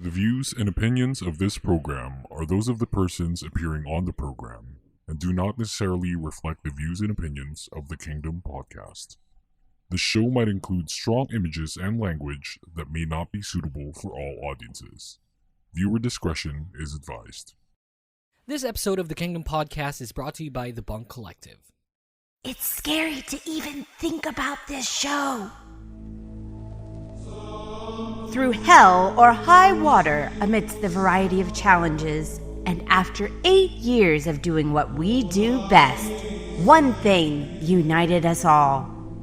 The views and opinions of this program are those of the persons appearing on the program and do not necessarily reflect the views and opinions of the Kingdom podcast. The show might include strong images and language that may not be suitable for all audiences. Viewer discretion is advised. This episode of the Kingdom Podcast is brought to you by The Bunk Collective. It's scary to even think about this show. Through hell or high water amidst the variety of challenges, and after 8 years of doing what we do best, one thing united us all.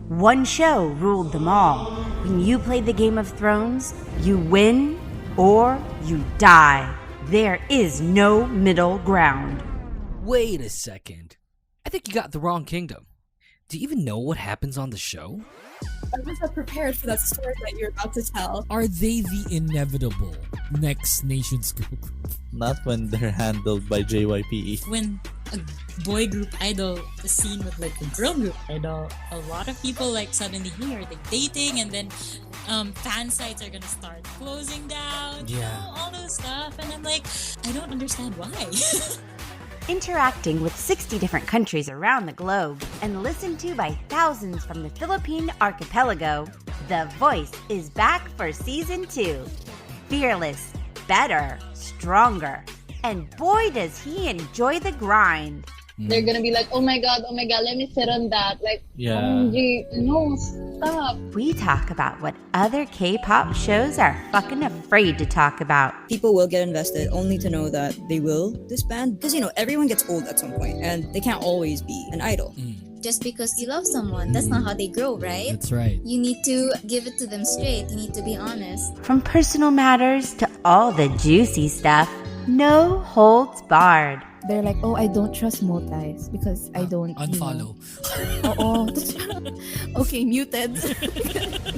One show ruled them all. When you played the Game of Thrones, you win or you die. There is no middle ground. Wait a second. I think you got the wrong kingdom. Do you even know what happens on the show? I was not prepared for that story that you're about to tell. Are they the inevitable next nation's group? Not when they're handled by JYPE. When a boy group idol is seen with like a girl group idol, a lot of people like suddenly here are like dating, and then fan sites are gonna start closing down. Yeah. You know, all those stuff, and I'm like, I don't understand why. Interacting with 60 different countries around the globe and listened to by thousands from the Philippine archipelago, The Voice is back for Season 2. Fearless, better, stronger, and boy does he enjoy the grind. They're gonna be like, oh my god, let me sit on that. Like, Yeah. OMG, no, stop. We talk about what other K-pop shows are fucking afraid to talk about. People will get invested only to know that they will disband. Because, everyone gets old at some point and they can't always be an idol. Just because you love someone, that's not how they grow, right? That's right. You need to give it to them straight. You need to be honest. From personal matters to all the juicy stuff, no holds barred. They're like, oh, I don't trust multis because I don't Unfollow. Okay, muted.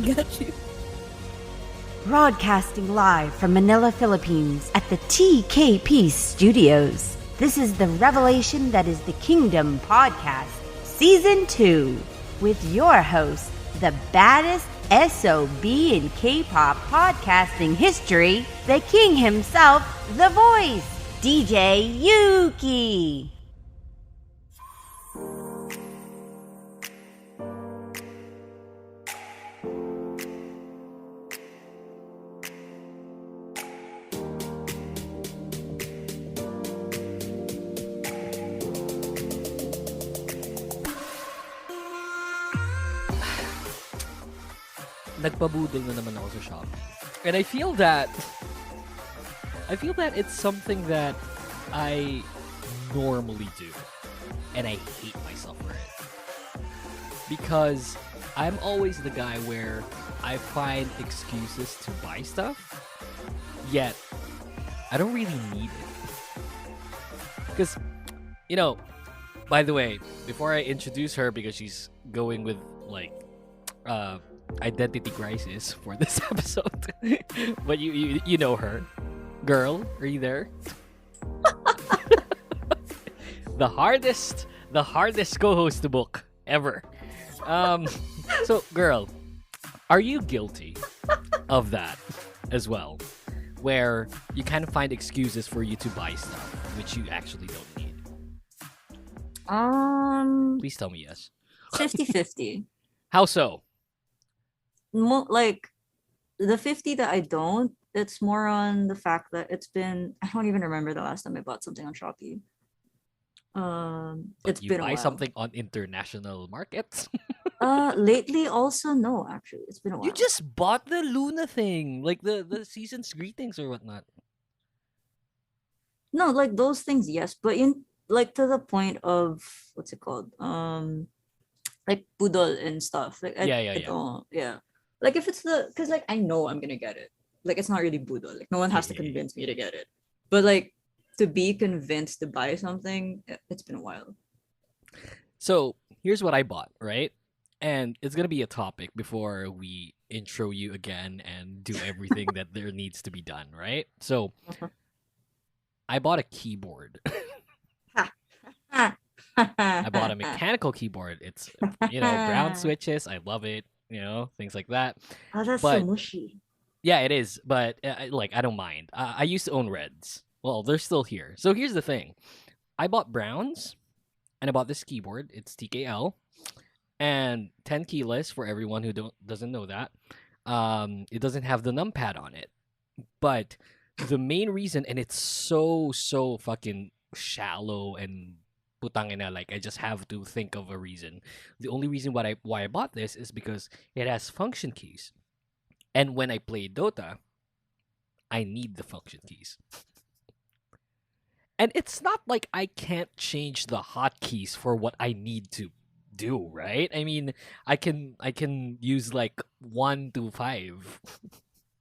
Got you. Broadcasting live from Manila, Philippines at the TKP Studios. This is the revelation that is the Kingdom Podcast, Season 2, with your host, the baddest SOB in K-pop podcasting history, the king himself, The Voice, DJ Yuki. Nagpabudol na naman ako sa Shopee. And I feel that it's something that I normally do. And I hate myself for it. Because I'm always the guy where I find excuses to buy stuff, yet I don't really need it. Because, by the way, before I introduce her, because she's going with like identity crisis for this episode, but you know her, girl, are you there? the hardest co-host to book ever. So girl, are you guilty of that as well, where you kind of find excuses for you to buy stuff which you actually don't need? Please tell me yes. 50-50. How so? Like, the 50 that I don't, it's more on the fact that I don't even remember the last time I bought something on Shopee. But it's you been a buy while. something on international markets? Lately also, no, actually. It's been a while. You just bought the Luna thing, like the season's greetings or whatnot. No, like those things, yes. But like to the point of, what's it called? Like Pudol and stuff. Like I don't, yeah. Like if it's because like I know I'm gonna get it. Like it's not really Budol. Like no one has to convince me to get it. But like to be convinced to buy something, it's been a while. So here's what I bought, right? And it's gonna be a topic before we intro you again and do everything that there needs to be done, right? So I bought a keyboard. I bought a mechanical keyboard. It's brown switches. I love it. Things like that. Oh, that's But so mushy. Yeah, it is, but like I don't mind. I used to own reds. Well, they're still here. So here's the thing: I bought browns, and I bought this keyboard. It's TKL, and 10 keyless for everyone who doesn't know that. It doesn't have the numpad on it, but the main reason, and it's so fucking shallow and putangina, like I just have to think of a reason. The only reason why I bought this is because it has function keys. And when I play Dota, I need the function keys. And it's not like I can't change the hotkeys for what I need to do, right? I mean, I can use like 1 to 5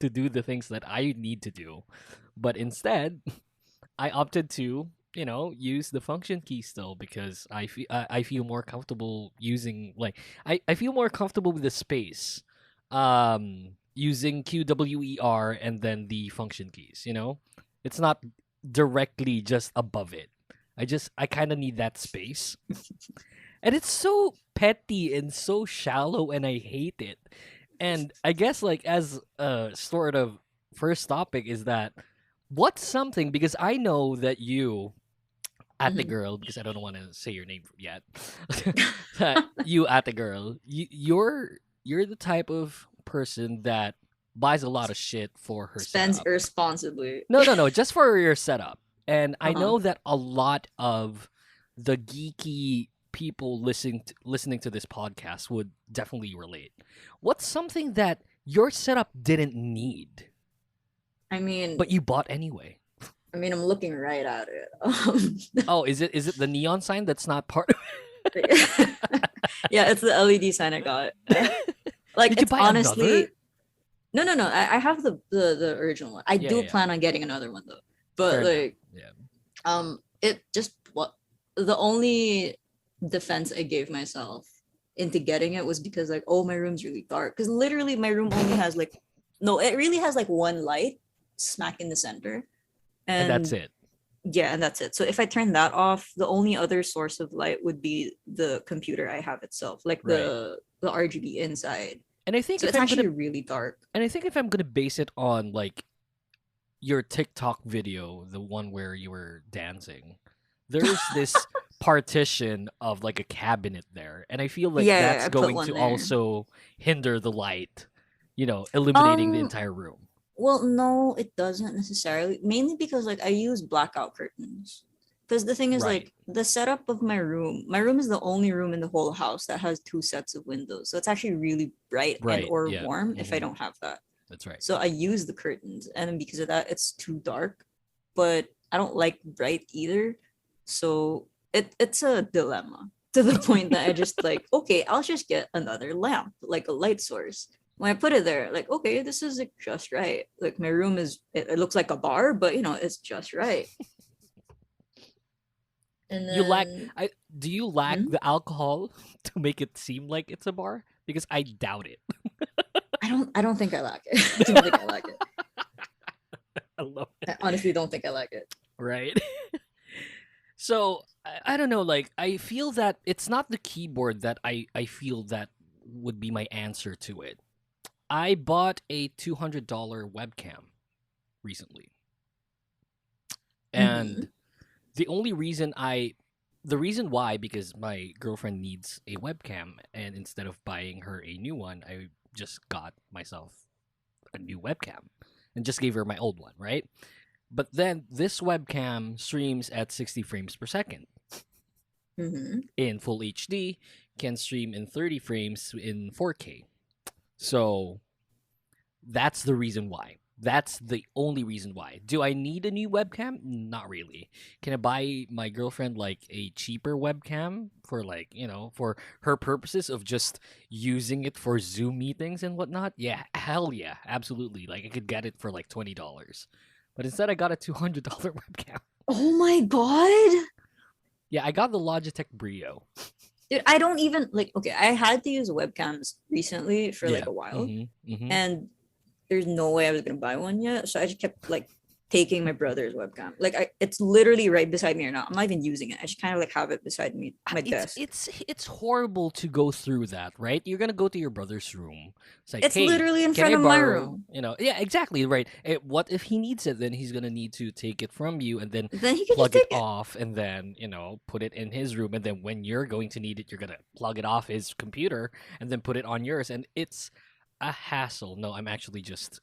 to do the things that I need to do. But instead, I opted to, use the function key still because I feel more comfortable using I feel more comfortable with the space. Using QWER and then the function keys, It's not directly just above it. I kind of need that space. And it's so petty and so shallow and I hate it. And I guess like as a sort of first topic is that what's something, because I know that you at the girl, because I don't want to say your name yet. You at the girl, you're the type of person that buys a lot of shit for her Spends setup. irresponsibly. No, just for your setup. And I know that a lot of the geeky people listening to this podcast would definitely relate. What's something that your setup didn't need? I mean, but you bought anyway. I mean, I'm looking right at it. Oh, is it the neon sign that's not part of it? Yeah, it's the LED sign I got. Like, did you buy honestly another? No. I have the original one. I do yeah. plan on getting another one though. But Fair it just the only defense I gave myself into getting it was because like, oh, my room's really dark. Because literally my room only has it really has like one light smack in the center. And that's it. Yeah, and that's it. So if I turn that off, the only other source of light would be the computer I have itself, like the RGB inside. And I think so it's actually really dark. And I think if I'm gonna base it on like your TikTok video, the one where you were dancing, there's this partition of like a cabinet there, and I feel like that's going to also hinder the light, illuminating the entire room. Well, no, it doesn't necessarily. Mainly because like I use blackout curtains. Because the thing is like the setup of my room is the only room in the whole house that has 2 sets of windows. So it's actually really bright or warm if I don't have that. That's right. So I use the curtains, and then because of that, it's too dark. But I don't like bright either. So it's a dilemma to the point that I just like, okay, I'll just get another lamp, like a light source. When I put it there, like, okay, this is like just right. Like my room it looks like a bar, but it's just right. And then, do you lack the alcohol to make it seem like it's a bar? Because I doubt it. I don't think I lack it. I don't think I like it. I love it. I honestly don't think I like it. Right. So I don't know, like I feel that it's not the keyboard that I feel that would be my answer to it. I bought a $200 webcam recently. And the reason why, because my girlfriend needs a webcam, and instead of buying her a new one, I just got myself a new webcam and just gave her my old one, right? But then this webcam streams at 60 frames per second in full HD, can stream in 30 frames in 4K. So that's the reason why. That's the only reason why. Do I need a new webcam? Not really. Can I buy my girlfriend like a cheaper webcam for like, for her purposes of just using it for Zoom meetings and whatnot? Yeah, hell yeah, absolutely. Like I could get it for like $20. But instead I got a $200 webcam. Oh my god. Yeah, I got the Logitech Brio. Dude, I don't even like. Okay, I had to use webcams recently for like a while, and there's no way I was gonna buy one yet. So I just kept like taking my brother's webcam. Like it's literally right beside me right now. I'm not even using it. I just kind of like have it beside me, my desk. It's horrible to go through that, right? You're gonna go to your brother's room. It's like, It's hey, literally in can front I of my borrow? room. You know, yeah, exactly, right. What if he needs it? Then he's gonna need to take it from you and then Then he can plug just it take it. off, and then put it in his room. And then when you're going to need it, you're gonna plug it off his computer and then put it on yours. And it's a hassle. No, I'm actually just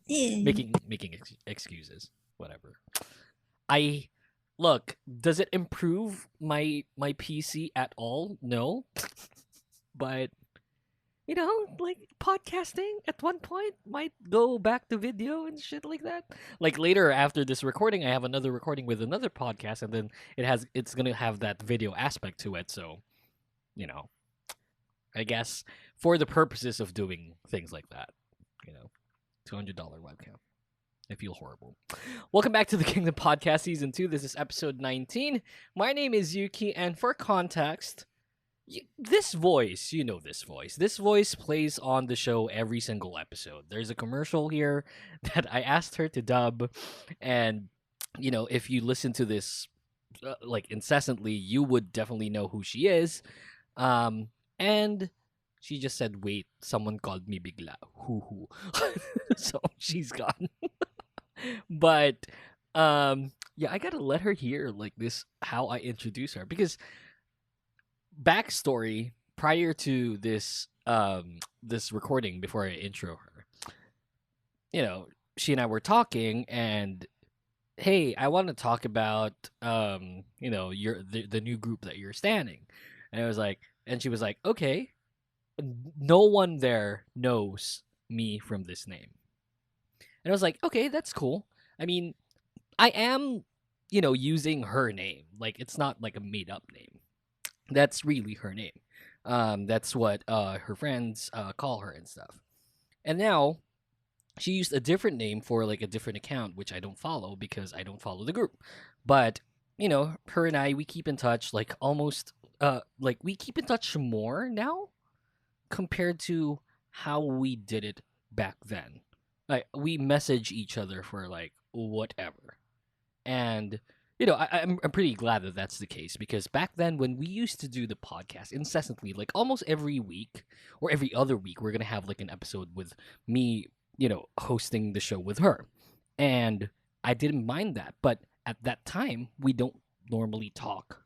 making excuses. Whatever. Look, does it improve my PC at all? No. But like podcasting at one point might go back to video and shit like that. Like later after this recording, I have another recording with another podcast, and then it's gonna have that video aspect to it. So, I guess for the purposes of doing things like that, $200 webcam. I feel horrible. Welcome back to the Kingdom Podcast Season 2. This is episode 19. My name is Yuki, and for context, this voice, this voice plays on the show every single episode. There's a commercial here that I asked her to dub, and, if you listen to this, like, incessantly, you would definitely know who she is. And she just said, wait, someone called me bigla. Hoo. So she's gone. But I gotta let her hear like this how I introduce her, because backstory prior to this this recording, before I intro her, she and I were talking, and hey, I want to talk about your the new group that you're standing. And I was like, and she was like, okay, no one there knows me from this name. And I was like, okay, that's cool. I mean, I am, using her name. Like, it's not like a made-up name. That's really her name. That's what her friends call her and stuff. And now, she used a different name for, like, a different account, which I don't follow because I don't follow the group. But, her and I, we keep in touch, like, almost, we keep in touch more now compared to how we did it back then. Like, we message each other for like whatever, and I'm pretty glad that that's the case, because back then when we used to do the podcast incessantly, like almost every week or every other week, we're gonna have like an episode with me, hosting the show with her, and I didn't mind that. But at that time, we don't normally talk,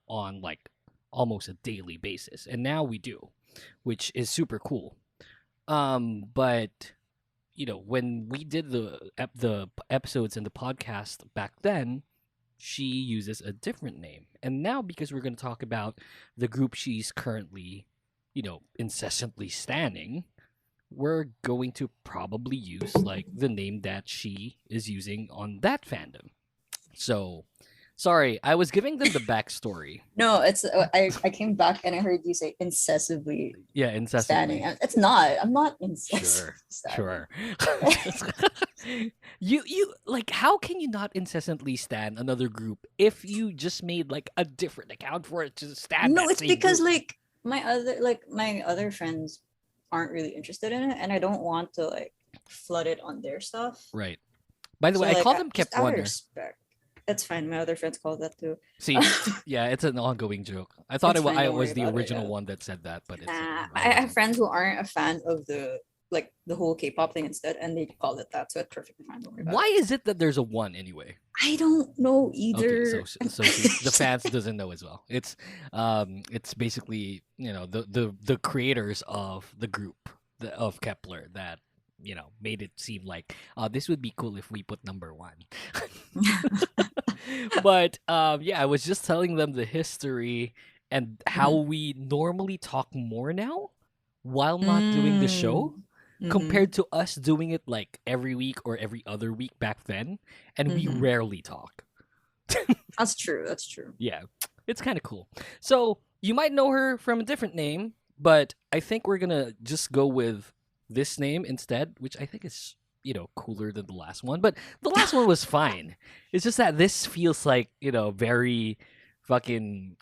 on like almost a daily basis, and now we do, which is super cool. But when we did the episodes and the podcast back then, she uses a different name. And now, because we're going to talk about the group she's currently, incessantly standing, we're going to probably use like the name that she is using on that fandom. So, sorry, I was giving them the backstory. No, it's I came back and I heard you say incessantly. Yeah, incessantly. Standing. It's not. I'm not incessantly. Sure. You like, how can you not incessantly stand another group if you just made like a different account for it to stand? No, it's because group? like my other friends aren't really interested in it, and I don't want to like flood it on their stuff. Right. By the way, I call them Kept Wonder. Respect. It's fine. My other friends call that too. See, yeah, it's an ongoing joke. I thought I was the original one that said that, but it's I have friends who aren't a fan of the whole K-pop thing instead, and they call it that, so it's perfectly fine. Don't worry about Why is it that there's a one anyway? I don't know either. Okay, so the fans doesn't know as well. It's basically the creators of the group of Kepler that made it seem like this would be cool if we put number one. But I was just telling them the history and how we normally talk more now while not doing the show, compared to us doing it like every week or every other week back then, and we rarely talk. That's true. Yeah, it's kind of cool. So you might know her from a different name, but I think we're gonna just go with this name instead, which I think is cooler than the last one. But the last one was fine. It's just that this feels like very fucking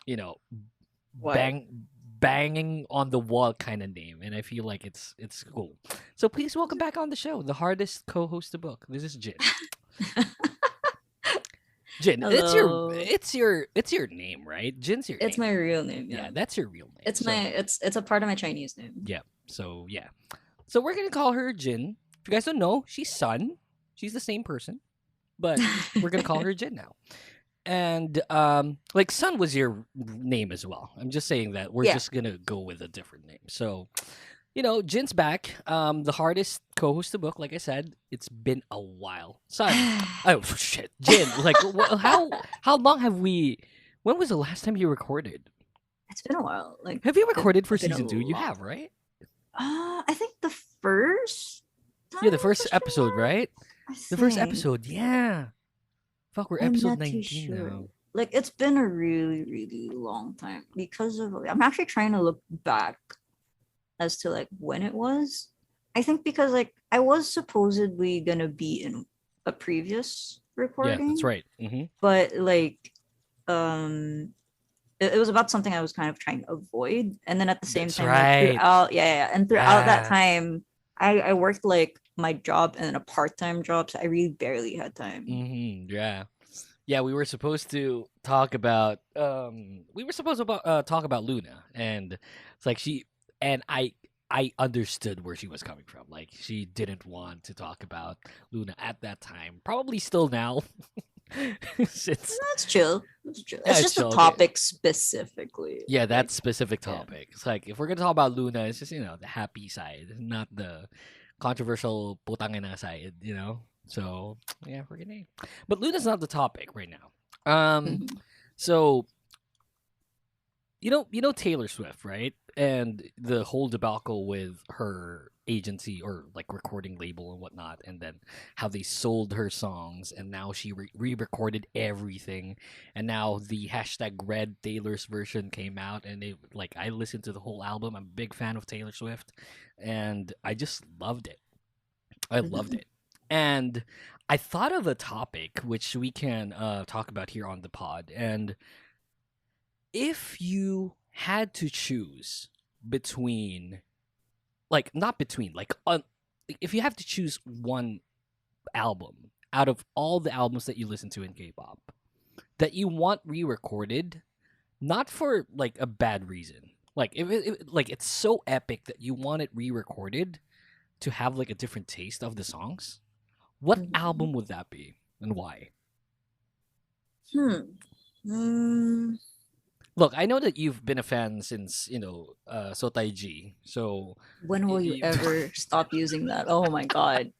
banging on the wall kind of name, and I feel like it's cool. So please welcome back on the show, the hardest co-host to book. This is Jin. Jin, Hello. it's your name, right? Jin's your It's name. my real name. Yeah, Yeah. that's your real name. It's So, it's a part of my Chinese name. yeah. So yeah. So we're gonna call her Jin. If you guys don't know, she's Sun. She's the same person, but we're gonna call her Jin now. And like Sun was your name as well. I'm just saying that we're Yeah. just gonna go with a different name. So, Jin's back. The hardest co-host to book. Like I said, it's been a while. Sun. Oh shit, Jin. Like, how long have we? When was the last time you recorded? It's been a while. Like, Have you recorded for it's been a season 2? You lot. have, right? I think the first. Yeah, the time first was episode, July, right? I The first think. episode, yeah. Fuck, we're I'm episode not too 19 sure. now. Like, it's been a really, really long time because of. I'm actually trying to look back as to like when it was. I think because like I was supposedly gonna be in a previous Yeah, recording, that's right. Mm-hmm. but like, it was about something I was kind of trying to avoid, and then at the same That's time, right. like, and throughout that Yeah. time, I worked like my job and then a part-time job, so I really barely had time. Mm-hmm. Yeah. Yeah, we were supposed to talk about talk about Luna, and it's like I understood where she was coming from. Like, she didn't want to talk about Luna at that time. Probably still now. Since That's chill. That's chill. Yeah, It's it's just chill, a okay. topic specifically. yeah, that specific yeah. topic. It's like, if we're gonna talk about Luna, it's just the happy side, not the controversial putangina side. So yeah, we're gonna. But Luna's not the topic right now. Mhm. So you know Taylor Swift, right? And the whole debacle with her agency or like recording label and whatnot, and then how they sold her songs, and now she re-recorded everything, and now the hashtag Red Taylor's version came out, and I listened to the whole album. I'm a big fan of Taylor Swift, and I just loved it. I loved it. And I thought of a topic which we can talk about here on the pod. And if you had to choose between, like, not between, like, if you have to choose one album out of all the albums that you listen to in K-pop that you want re-recorded, not for like a bad reason, like like it's so epic that you want it re-recorded to have like a different taste of the songs, what Mhm. album would that be and why? Mm, Look, I know that you've been a fan since Sotaiji, so when will you You- ever stop using that? Oh my god.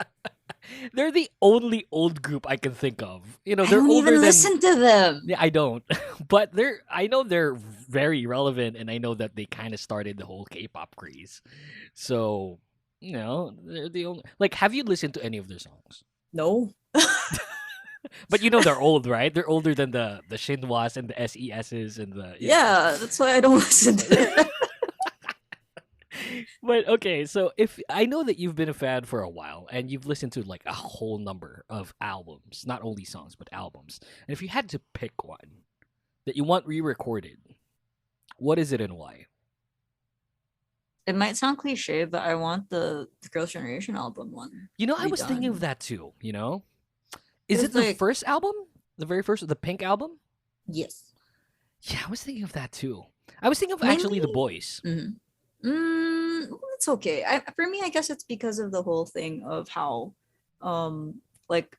they're the only old group I can think of. I They're don't older even than. listen to them. Yeah, I don't, but I know they're very relevant, and I know that they kind of started the whole K-pop craze. So they're the only. Like, have you listened to any of their songs? No. But they're old, right? They're older than the Shinhwas and the SESs and the Yeah, that's why I don't listen to them. But okay, so if I know that you've been a fan for a while and you've listened to like a whole number of albums, not only songs but albums, and if you had to pick one that you want re-recorded, what is it and why? It might sound cliche, but I want the Girls' Generation album one. I was thinking of redone. that too. Is It's it the like- first album? The very first, the Pink album? Yes. Yeah, I was thinking of that too. I was thinking of actually The Mainly- Boys. It's okay. For me, I guess it's because of the whole thing of how, like,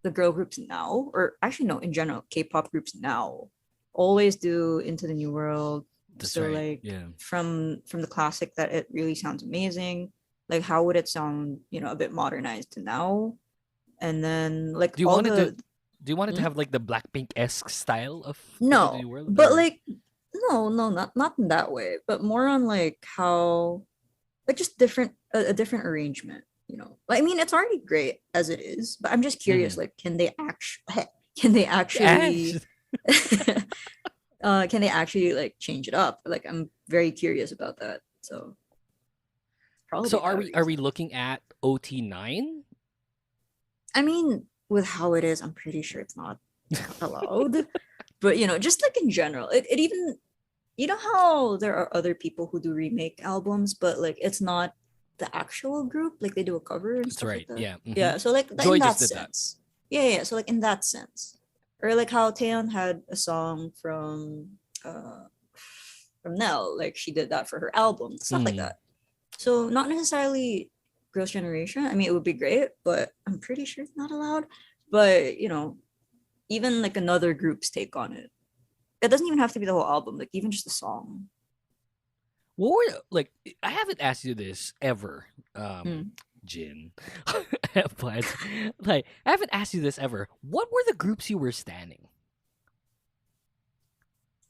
the girl groups now, or actually no, in general, K-pop groups now, always do Into the New World. That's So right. like Yeah. from the classic that it really sounds amazing. Like, how would it sound, a bit modernized to now? And then like Do you all want it the Do you want it to Hmm? have like the Blackpink-esque style of Into no, the New World, but or- like no, not in that way, but more on like how, like, just different a different arrangement. I mean, it's already great as it is, but I'm just curious, like, can they actually can they actually like change it up? Like, I'm very curious about that. So probably So that are we reason. looking at OT9? I mean, with how it is, I'm pretty sure it's not allowed. But just like in general, it even you know how there are other people who do remake albums, but like it's not the actual group, like they do a cover and That's stuff right. like that. Yeah. Yeah, so like Joy in that just did that. sense. Yeah, so like in that sense. Or like how Taeyeon had a song from Nell, like she did that for her album, stuff like that. So not necessarily Girls' Generation. I mean, it would be great, but I'm pretty sure it's not allowed. But you know, even like another group's take on it. It doesn't even have to be the whole album, like even just a song. What were like? I haven't asked you this ever, Jin, but like I haven't asked you this ever. What were the groups you were standing?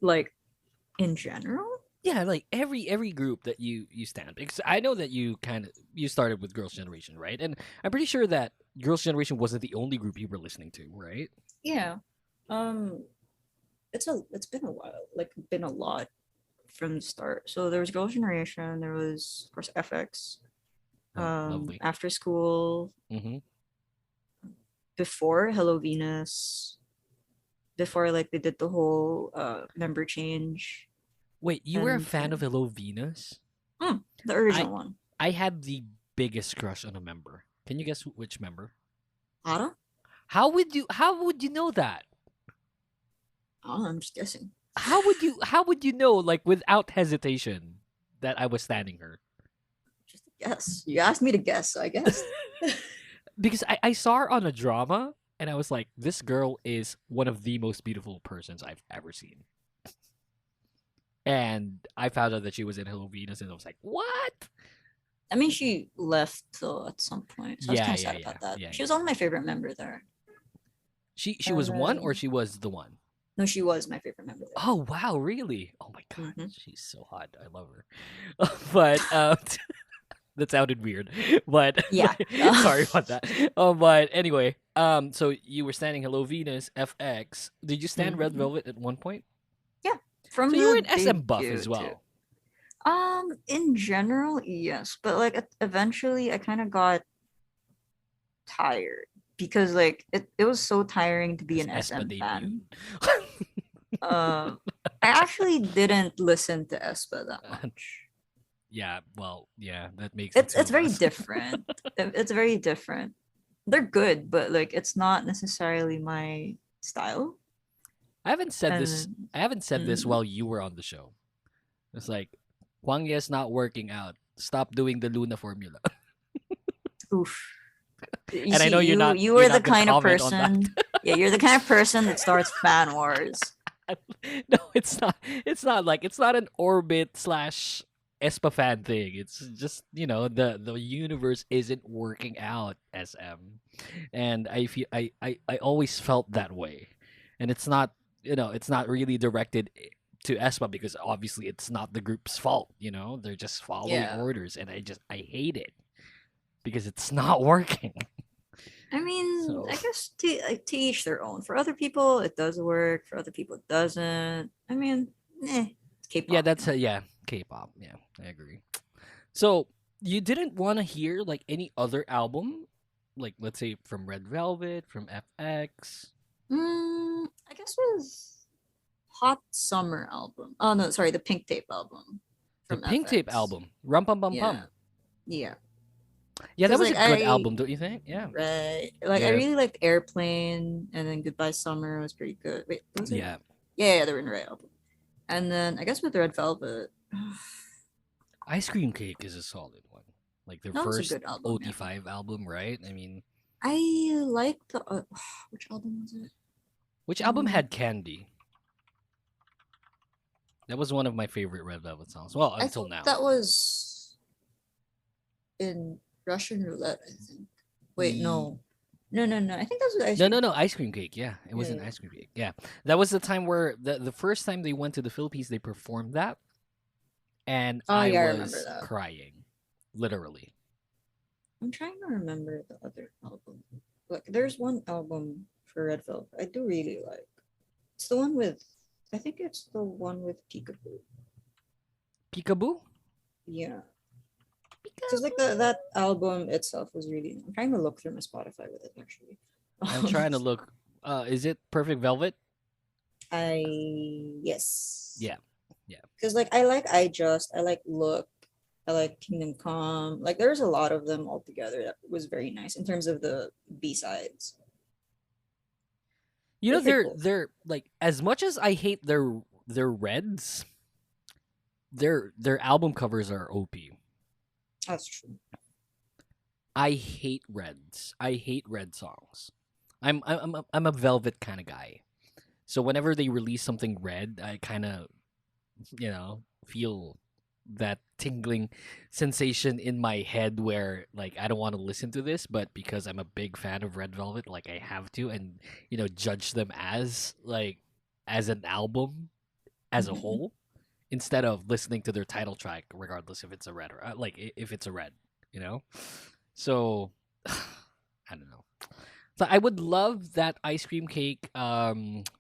Like in general? Yeah, like every group that you stand, because I know that you started with Girls' Generation, right? And I'm pretty sure that Girls' Generation wasn't the only group you were listening to, right? Yeah. It's been a while, like been a lot from the start. So there was Girls' Generation, there was of course FX, After School, before Hello Venus, before like they did the whole member change. Wait, you were a fan of Hello Venus? The original one. I had the biggest crush on a member. Can you guess which member? Ara? How would you know that? Oh, I'm just guessing. How would you know, like without hesitation, that I was standing her? Just a guess. You asked me to guess, so I guess. Because I saw her on a drama and I was like, this girl is one of the most beautiful persons I've ever seen. And I found out that she was in Hello Venus, and I was like, "What?" I mean, she left though at some point, so I was kind of sad about that. Yeah, she was one of my favorite member there. She was one, or she was the one? No, she was my favorite member there. Oh wow, really? Oh my god, she's so hot. I love her. But that sounded weird. But yeah, sorry about that. But anyway, so you were standing Hello Venus, FX. Did you stand Red Velvet at one point? So you were an SM buff as well. In general, yes, but like eventually, I kind of got tired because like it was so tiring to be an SM fan. I actually didn't listen to aespa that much. Yeah, well, yeah, that makes it's very different. It's very different. They're good, but like it's not necessarily my style. I haven't said this while you were on the show. It's like, Hwang Ye's not working out. Stop doing the Luna formula. Oof. And I know you're not. You are the kind of person. Yeah, you're the kind of person that starts fan wars. No, it's not. It's not like it's not an Orbit / aespa fan thing. It's just the universe isn't working out. SM, and I feel I always felt that way, and it's not. It's not really directed to aespa because obviously it's not the group's fault. They're just following orders, and I hate it because it's not working. I mean, I guess to each their own. For other people, it does work. For other people, it doesn't. I mean, it's K-pop. Yeah, that's K-pop. Yeah, I agree. So you didn't want to hear like any other album, like let's say from Red Velvet, from FX. I guess it was Hot Summer album. Oh no, sorry, the Pink Tape album. The Pink Tape album. Rum Pum Pum Pum. Yeah. Yeah, that was a good album, don't you think? Yeah. Right. Like I really liked Airplane, and then Goodbye Summer was pretty good. Wait, was it? Yeah. Yeah, they were in the right album. And then I guess with Red Velvet. Ice Cream Cake is a solid one. Like their That was a first good album, OT5 album, right? I mean, I liked the which album was it? Which album had Candy? That was one of my favorite Red Velvet songs. Well, until now. That was in Russian Roulette, I think. Wait, no. I think that was Ice Cream. No. Ice Cream Cake. Yeah, it was an Ice Cream Cake. Yeah, that was the time where the first time they went to the Philippines, they performed that, and I was crying, literally. I'm trying to remember the other album. Like, there's one album for Red Velvet I do really like. It's the one with, I think it's the one with Peekaboo. Peekaboo? Yeah. Because like that album itself was really. I'm trying to look through my Spotify with it actually. I'm trying to look. Is it Perfect Velvet? Yes. Yeah. Because like I like I Just, I like Look, I like Kingdom Come. Like there's a lot of them all together that was very nice in terms of the B-sides. You know, They're cool. they're like, as much as I hate their reds, their album covers are OP. That's true. I hate reds. I hate red songs. I'm a Velvet kind of guy. So whenever they release something red, I kind of, feel that tingling sensation in my head where like I don't want to listen to this, but because I'm a big fan of Red Velvet, like I have to, and judge them as an album as a whole, instead of listening to their title track, regardless if it's a red or if it's a red, So I don't know. So I would love that Ice Cream Cake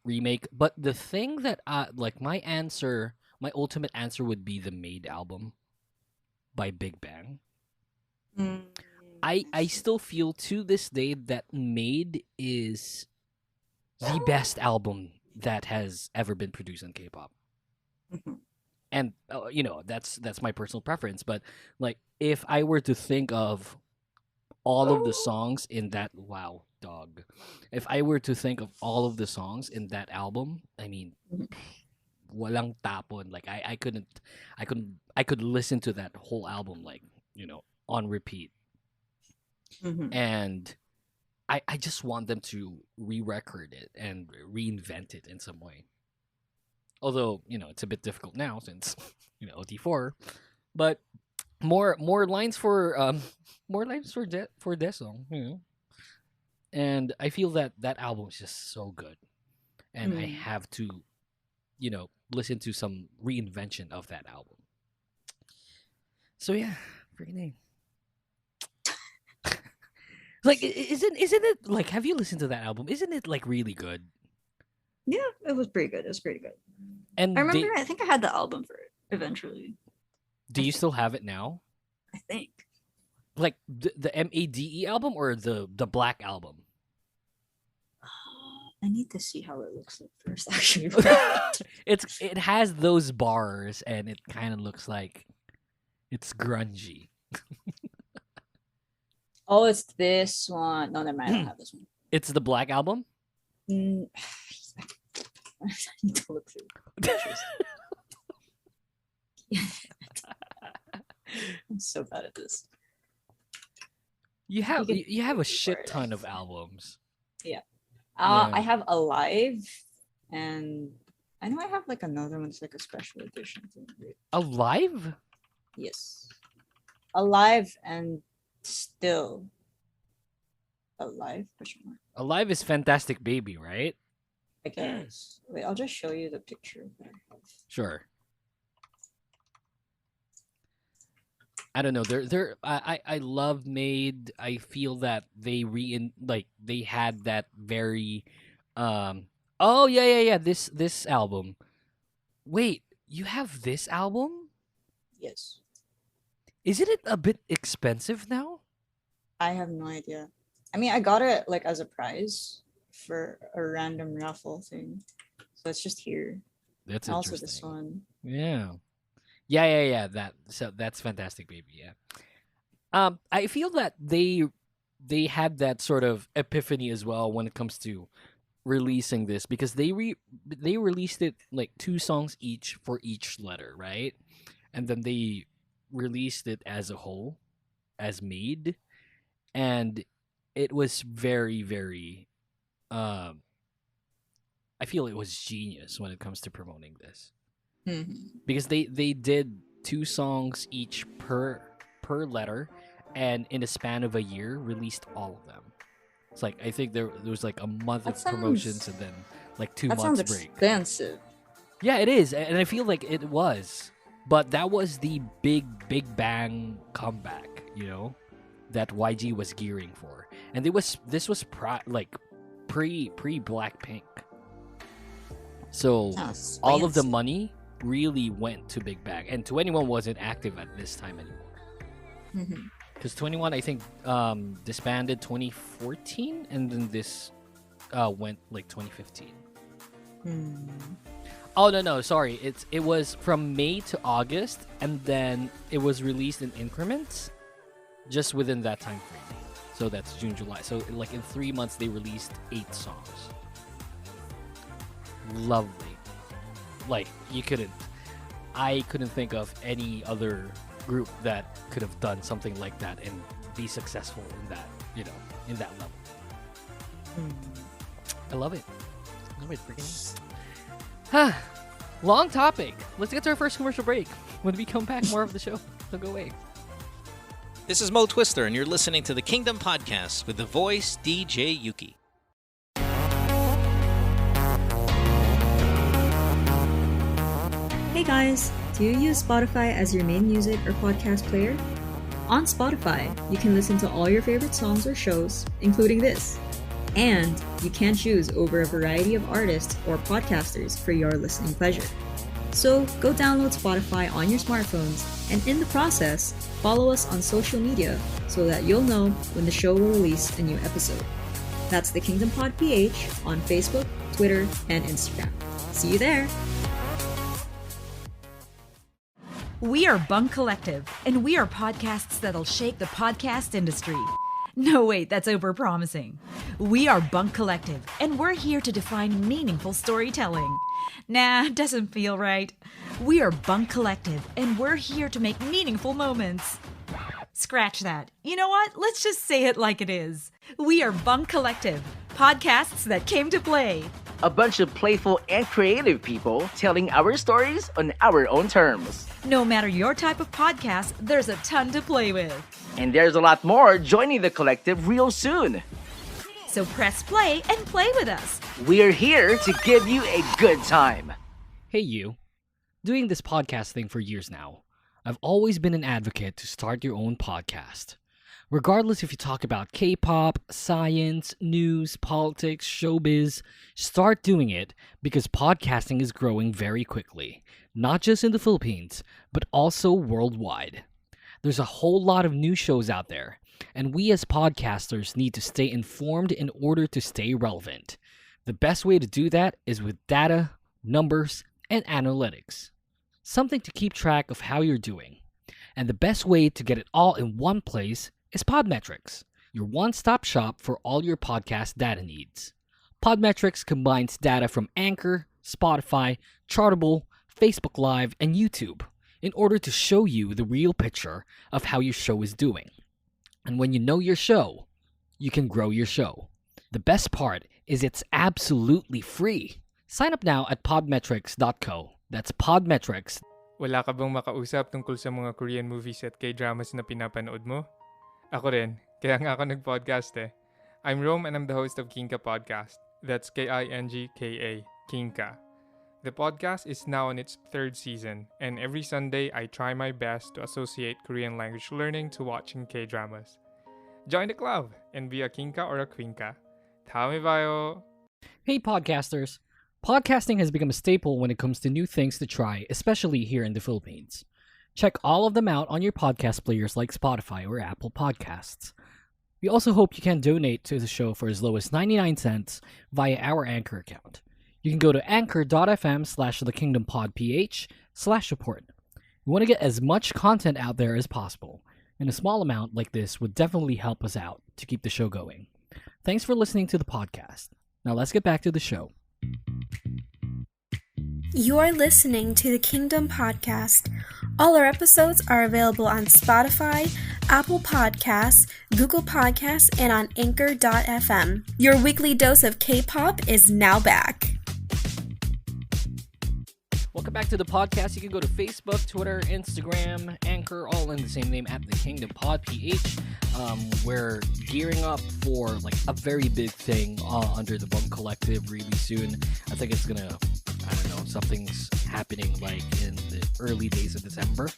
remake, but the thing that my ultimate answer would be the Made album by Big Bang. I still feel to this day that Made is the best album that has ever been produced in K-pop. And that's my personal preference, but like if I were to think of all of the songs in that if I were to think of all of the songs in that album, I mean, walang tapon. Like I could listen to that whole album on repeat. And I just want them to re-record it and reinvent it in some way. Although, it's a bit difficult now since, OT4, but more lines for Desong, And I feel that album is just so good. And I have to, listen to some reinvention of that album. So yeah, freaking name. Like, isn't it like? Have you listened to that album? Isn't it like really good? Yeah, it was pretty good. It was pretty good. And I remember, I think I had the album for it eventually. Do you still have it now? I think. Like the MADE album or the Black album? I need to see how it looks like first, actually. It has those bars and it kind of looks like it's grungy. Oh, it's this one. No, never mind. I don't have this one. It's the Black album? I need to look through pictures. I'm so bad at this. You have a shit ton of albums. Yeah. I have Alive, and I know I have like another one. It's like a special edition thing. Alive? Yes. Alive and Still. Alive? Alive is Fantastic Baby, right? I guess. Wait, I'll just show you the picture. Sure. I don't know. I love Made. I feel that they they had that very oh yeah. This album. Wait, you have this album? Yes. Isn't it a bit expensive now? I have no idea. I mean, I got it like as a prize for a random raffle thing. So it's just here. That's and interesting. Also this one. Yeah. Yeah. That's Fantastic Baby. Yeah. I feel that they had that sort of epiphany as well when it comes to releasing this, because they released it like 2 songs each for each letter, right? And then they released it as a whole, as Made, and it was very, very. I feel it was genius when it comes to promoting this. Because they did 2 songs each per letter, and in a span of a year released all of them. It's like, I think there was like a month of promotions and then like 2 months sounds break. Expensive. Yeah, it is, and I feel like it was, but that was the big bang comeback, that YG was gearing for, and this was pre Blackpink. So all of the money really went to Big Bang, and 2NE1 wasn't active at this time anymore. Because 2NE1, I think, disbanded 2014, and then this went like 2015. Oh no, sorry. It was from May to August, and then it was released in increments, just within that time frame. So that's June, July. So like in 3 months, they released 8 songs. Lovely. Like I couldn't think of any other group that could have done something like that and be successful in that, in that level. I love it. Long topic. Let's get to our first commercial break. When we come back, more of the show. Don't go away. This is Mo Twister, and you're listening to the Kingdom Podcast with the voice DJ Yuki. Hey guys, do you use Spotify as your main music or podcast player? On Spotify, you can listen to all your favorite songs or shows, including this. And you can choose over a variety of artists or podcasters for your listening pleasure. So go download Spotify on your smartphones, and in the process, follow us on social media so that you'll know when the show will release a new episode. That's the Kingdom Pod PH on Facebook, Twitter, and Instagram. See you there! We are Bunk Collective, and we are podcasts that'll shake the podcast industry. No, wait, that's overpromising. We are Bunk Collective, and we're here to define meaningful storytelling. Nah, doesn't feel right. We are Bunk Collective, and we're here to make meaningful moments. Scratch that. You know what? Let's just say it like it is. We are Bunk Collective, podcasts that came to play. A bunch of playful and creative people telling our stories on our own terms. No matter your type of podcast, there's a ton to play with. And there's a lot more joining the collective real soon. So press play and play with us. We're here to give you a good time. Hey you. Doing this podcast thing for years now, I've always been an advocate to start your own podcast. Regardless if you talk about K-pop, science, news, politics, showbiz, start doing it because podcasting is growing very quickly, not just in the Philippines, but also worldwide. There's a whole lot of new shows out there, and we as podcasters need to stay informed in order to stay relevant. The best way to do that is with data, numbers, and analytics. Something to keep track of how you're doing. And the best way to get it all in one place is Podmetrics, your one-stop shop for all your podcast data needs. Podmetrics combines data from Anchor, Spotify, Chartable, Facebook Live, and YouTube in order to show you the real picture of how your show is doing. And when you know your show, you can grow your show. The best part is it's absolutely free. Sign up now at podmetrics.co. That's Podmetrics. Wala ka bang makausap tungkol sa mga Korean movies at K-dramas na pinapanood mo? Ako rin, kaya nga ako nag-podcast eh. I'm Rome and I'm the host of Kinka Podcast. That's K-I-N-G-K-A, Kinka. The podcast is now on its 3rd season, and every Sunday I try my best to associate Korean language learning to watching K-dramas. Join the club and be a Kinka or a Quinka. 다음에 봐요. Hey podcasters! Podcasting has become a staple when it comes to new things to try, especially here in the Philippines. Check all of them out on your podcast players like Spotify or Apple Podcasts. We also hope you can donate to the show for as low as 99 cents via our Anchor account. You can go to anchor.fm/thekingdompodph/support. We want to get as much content out there as possible, and a small amount like this would definitely help us out to keep the show going. Thanks for listening to the podcast. Now let's get back to the show. You are listening to the Kingdom Podcast. All our episodes are available on Spotify, Apple Podcasts, Google Podcasts, and on Anchor.fm. Your weekly dose of K-pop is now back. Welcome back to the podcast. You can go to Facebook, Twitter, Instagram, Anchor, all in the same name at the Kingdom Pod PH. We're gearing up for like a very big thing under the Bunk Collective really soon. I think it's gonna, I don't know, something's happening like in the early days of December.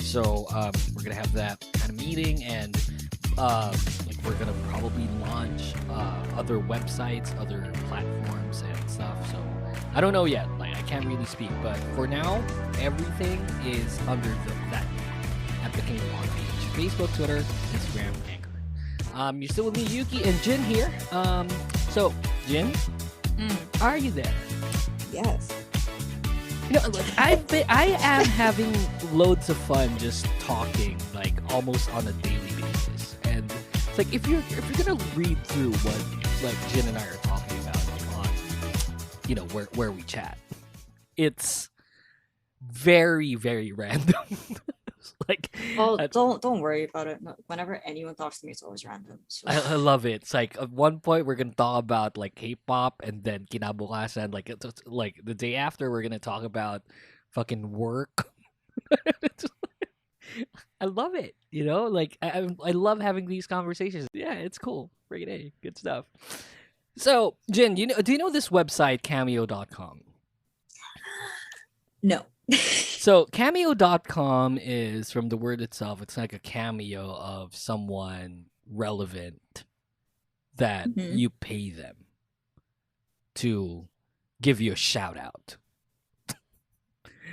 So we're gonna have that kind of meeting, and like we're gonna probably launch other websites, other platforms, and stuff. So I don't know yet. Like I can't really speak, but for now, everything is under that at the Kingdom Pod page: Facebook, Twitter, Instagram, Anchor. You're still with me, Yuki, and Jin here. So Jin, are you there? Yes. You know, look, I am having loads of fun just talking, like almost on a daily basis. And it's like if you're gonna read through what like Jin and I are talking about on, you know, where we chat, it's very, very random. Like, don't worry about it. No, whenever anyone talks to me, it's always random. So. I love it. It's like at one point we're gonna talk about like K-pop, and then kinabukasan, like it's like the day after we're gonna talk about fucking work. I love it. You know, like I love having these conversations. Yeah, it's cool. Freaking A, good stuff. So, Jin, do you know this website Cameo.com? No. So Cameo.com is, from the word itself, it's like a cameo of someone relevant that you pay them to give you a shout out.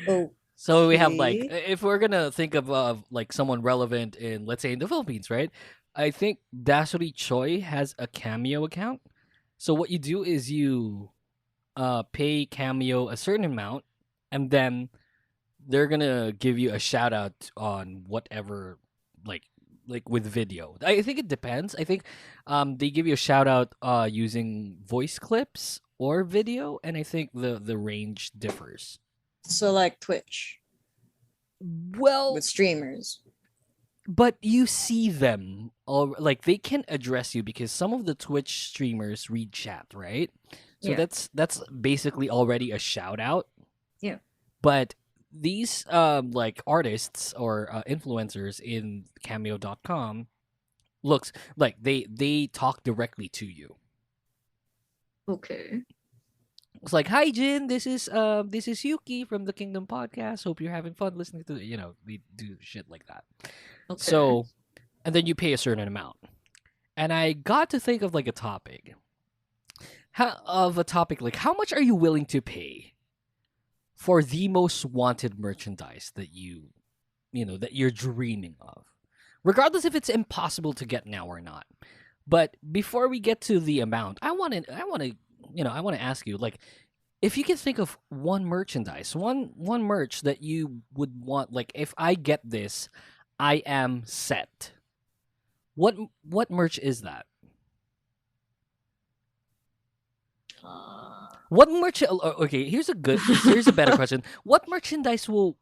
Oh. So we have like, if we're gonna think of like someone relevant in, let's say, in the Philippines, right? I think Dasuri Choi has a Cameo account. So what you do is you pay Cameo a certain amount, and then they're gonna give you a shout out on whatever, like with video. I think it depends. I think they give you a shout out using voice clips or video, and I think the range differs. So like Twitch. Well, with streamers. But you see them, like they can address you because some of the Twitch streamers read chat, right? So Yeah. that's basically already a shout out. Yeah. But these like artists or influencers in Cameo.com looks like they talk directly to you. Okay. It's like, hi Jin, this is Yuki from the Kingdom Podcast. Hope you're having fun listening to they do shit like that. Okay. So, and then you pay a certain amount. And I got to think of like a topic. Like how much are you willing to pay for the most wanted merchandise that that you're dreaming of? Regardless if it's impossible to get now or not. But before we get to the amount, I want to ask you, like, if you can think of one merchandise, one merch that you would want, like, if I get this, I am set. What merch is that? What merch? Okay, here's a better question. What merchandise will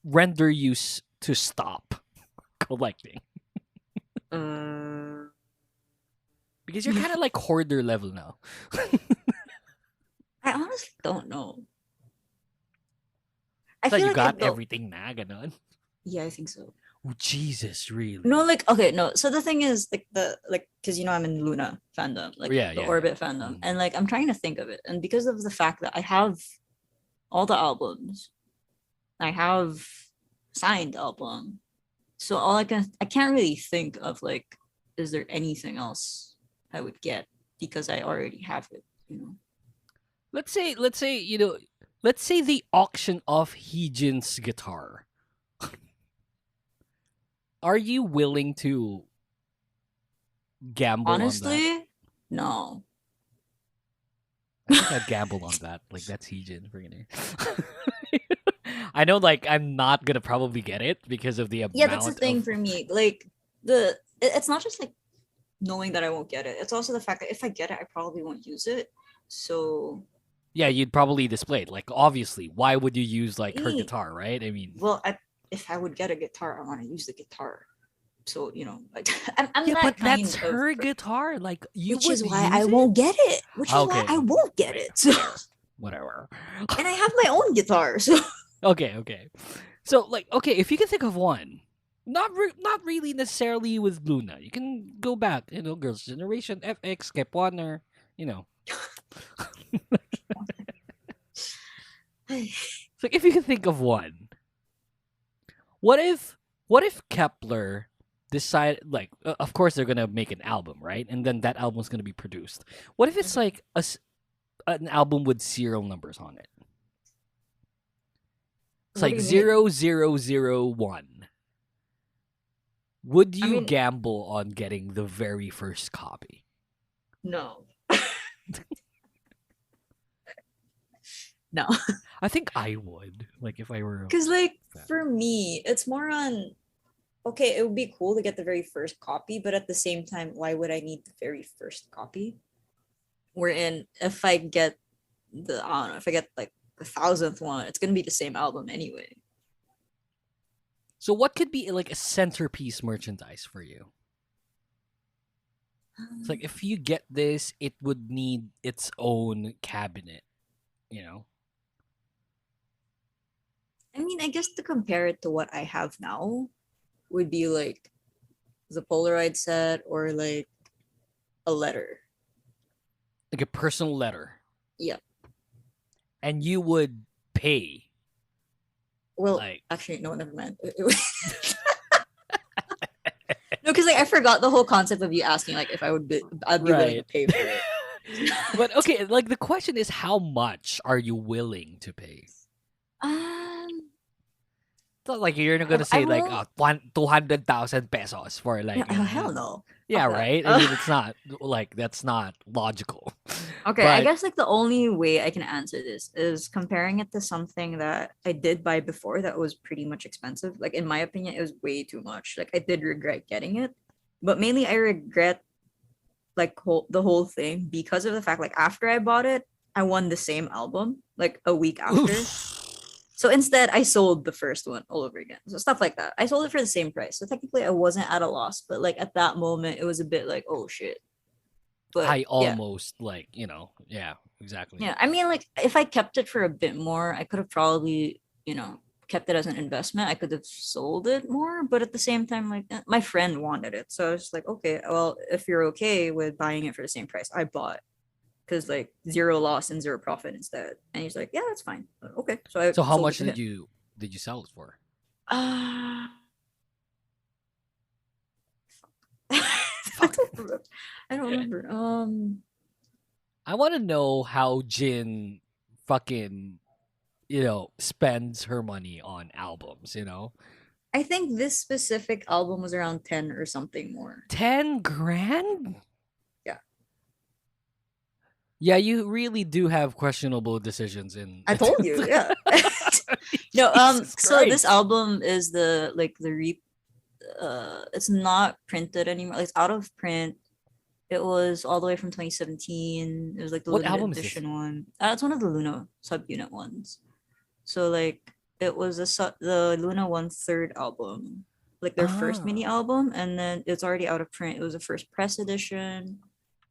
render you to stop collecting? Because you're kind of like hoarder level now. I honestly don't know. I thought feel you like got it will- everything na ganon. Yeah, I think so. Oh, Jesus, really? No, like okay, no. So the thing is, because I'm in Luna fandom, like Yeah, the yeah, Orbit fandom, and like I'm trying to think of it, and because of the fact that I have all the albums, I have signed album, so I can't really think of like, is there anything else I would get because I already have it, Let's say the auction of Heejin's guitar. Are you willing to gamble on that? Honestly, no. I think I'd gamble on that. Like, that's Heejin. I know, like, I'm not gonna probably get it because of the amount. Yeah, that's the thing for me. Like it's not just like knowing that I won't get it. It's also the fact that if I get it, I probably won't use it. So yeah, you'd probably display it. Like, obviously, why would you use like her Yeah. guitar, right? I mean, well, if I would get a guitar, I want to use the guitar. So like I'm yeah, that but kind that's of her person. guitar. Like, you Which would is why use I it? won't get it. Which is why Okay. I won't get it. So, Whatever. and I have my own guitar. So Okay. So, like, okay, if you can think of one, not really necessarily with Luna. You can go back, Girls' Generation, FX, Kep Warner, So if you can think of one, what if Kepler decide, like, of course they're gonna make an album, right? And then that album's gonna be produced. What if it's like an album with serial numbers on it? It's What like do you 0001. Would you mean- gamble on getting the very first copy? no. No. I think I would, like, if I were. Because, like, for me, it's more on, okay, it would be cool to get the very first copy, but at the same time, why would I need the very first copy? Wherein, if I get I don't know, if I get, like, the 1,000th one, it's going to be the same album anyway. So what could be, like, a centerpiece merchandise for you? It's like, if you get this, it would need its own cabinet, you know? I mean, I guess to compare it to what I have now would be like the Polaroid set or like a letter. Like a personal letter. Yeah. And you would pay. Well, actually, no, never mind. No, because like I forgot the whole concept of you asking like if I'd be willing to pay for it. But okay, like the question is, how much are you willing to pay? It's not like you're not gonna say like 200,000 pesos for like. Hell no. Yeah, Okay. right. I mean, it's not like that's not logical. Okay, I guess like the only way I can answer this is comparing it to something that I did buy before that was pretty much expensive. Like in my opinion, it was way too much. Like I did regret getting it, but mainly I regret like the whole thing because of the fact like after I bought it, I won the same album like a week after. So instead, I sold the first one all over again. So stuff like that. I sold it for the same price. So technically, I wasn't at a loss. But like at that moment, it was a bit like, oh shit. But I almost like, yeah, exactly. Yeah, I mean, like if I kept it for a bit more, I could have probably, kept it as an investment. I could have sold it more. But at the same time, like my friend wanted it, so I was like, okay, well, if you're okay with buying it for the same price, I bought. Because like 0 loss and 0 profit instead, and he's like, "Yeah, that's fine." Okay, so how much did you sell it for? I don't remember. I want to know how Jin fucking spends her money on albums. I think this specific album was around 10 or something more. 10 grand? Yeah, you really do have questionable decisions in. I told you, yeah. No, so this album is it's not printed anymore. Like, it's out of print. It was all the way from 2017. It was like the limited edition one. It's one of the Luna subunit ones. So like it was the Luna 1/3 album, like their first mini album, and then it's already out of print. It was a first press edition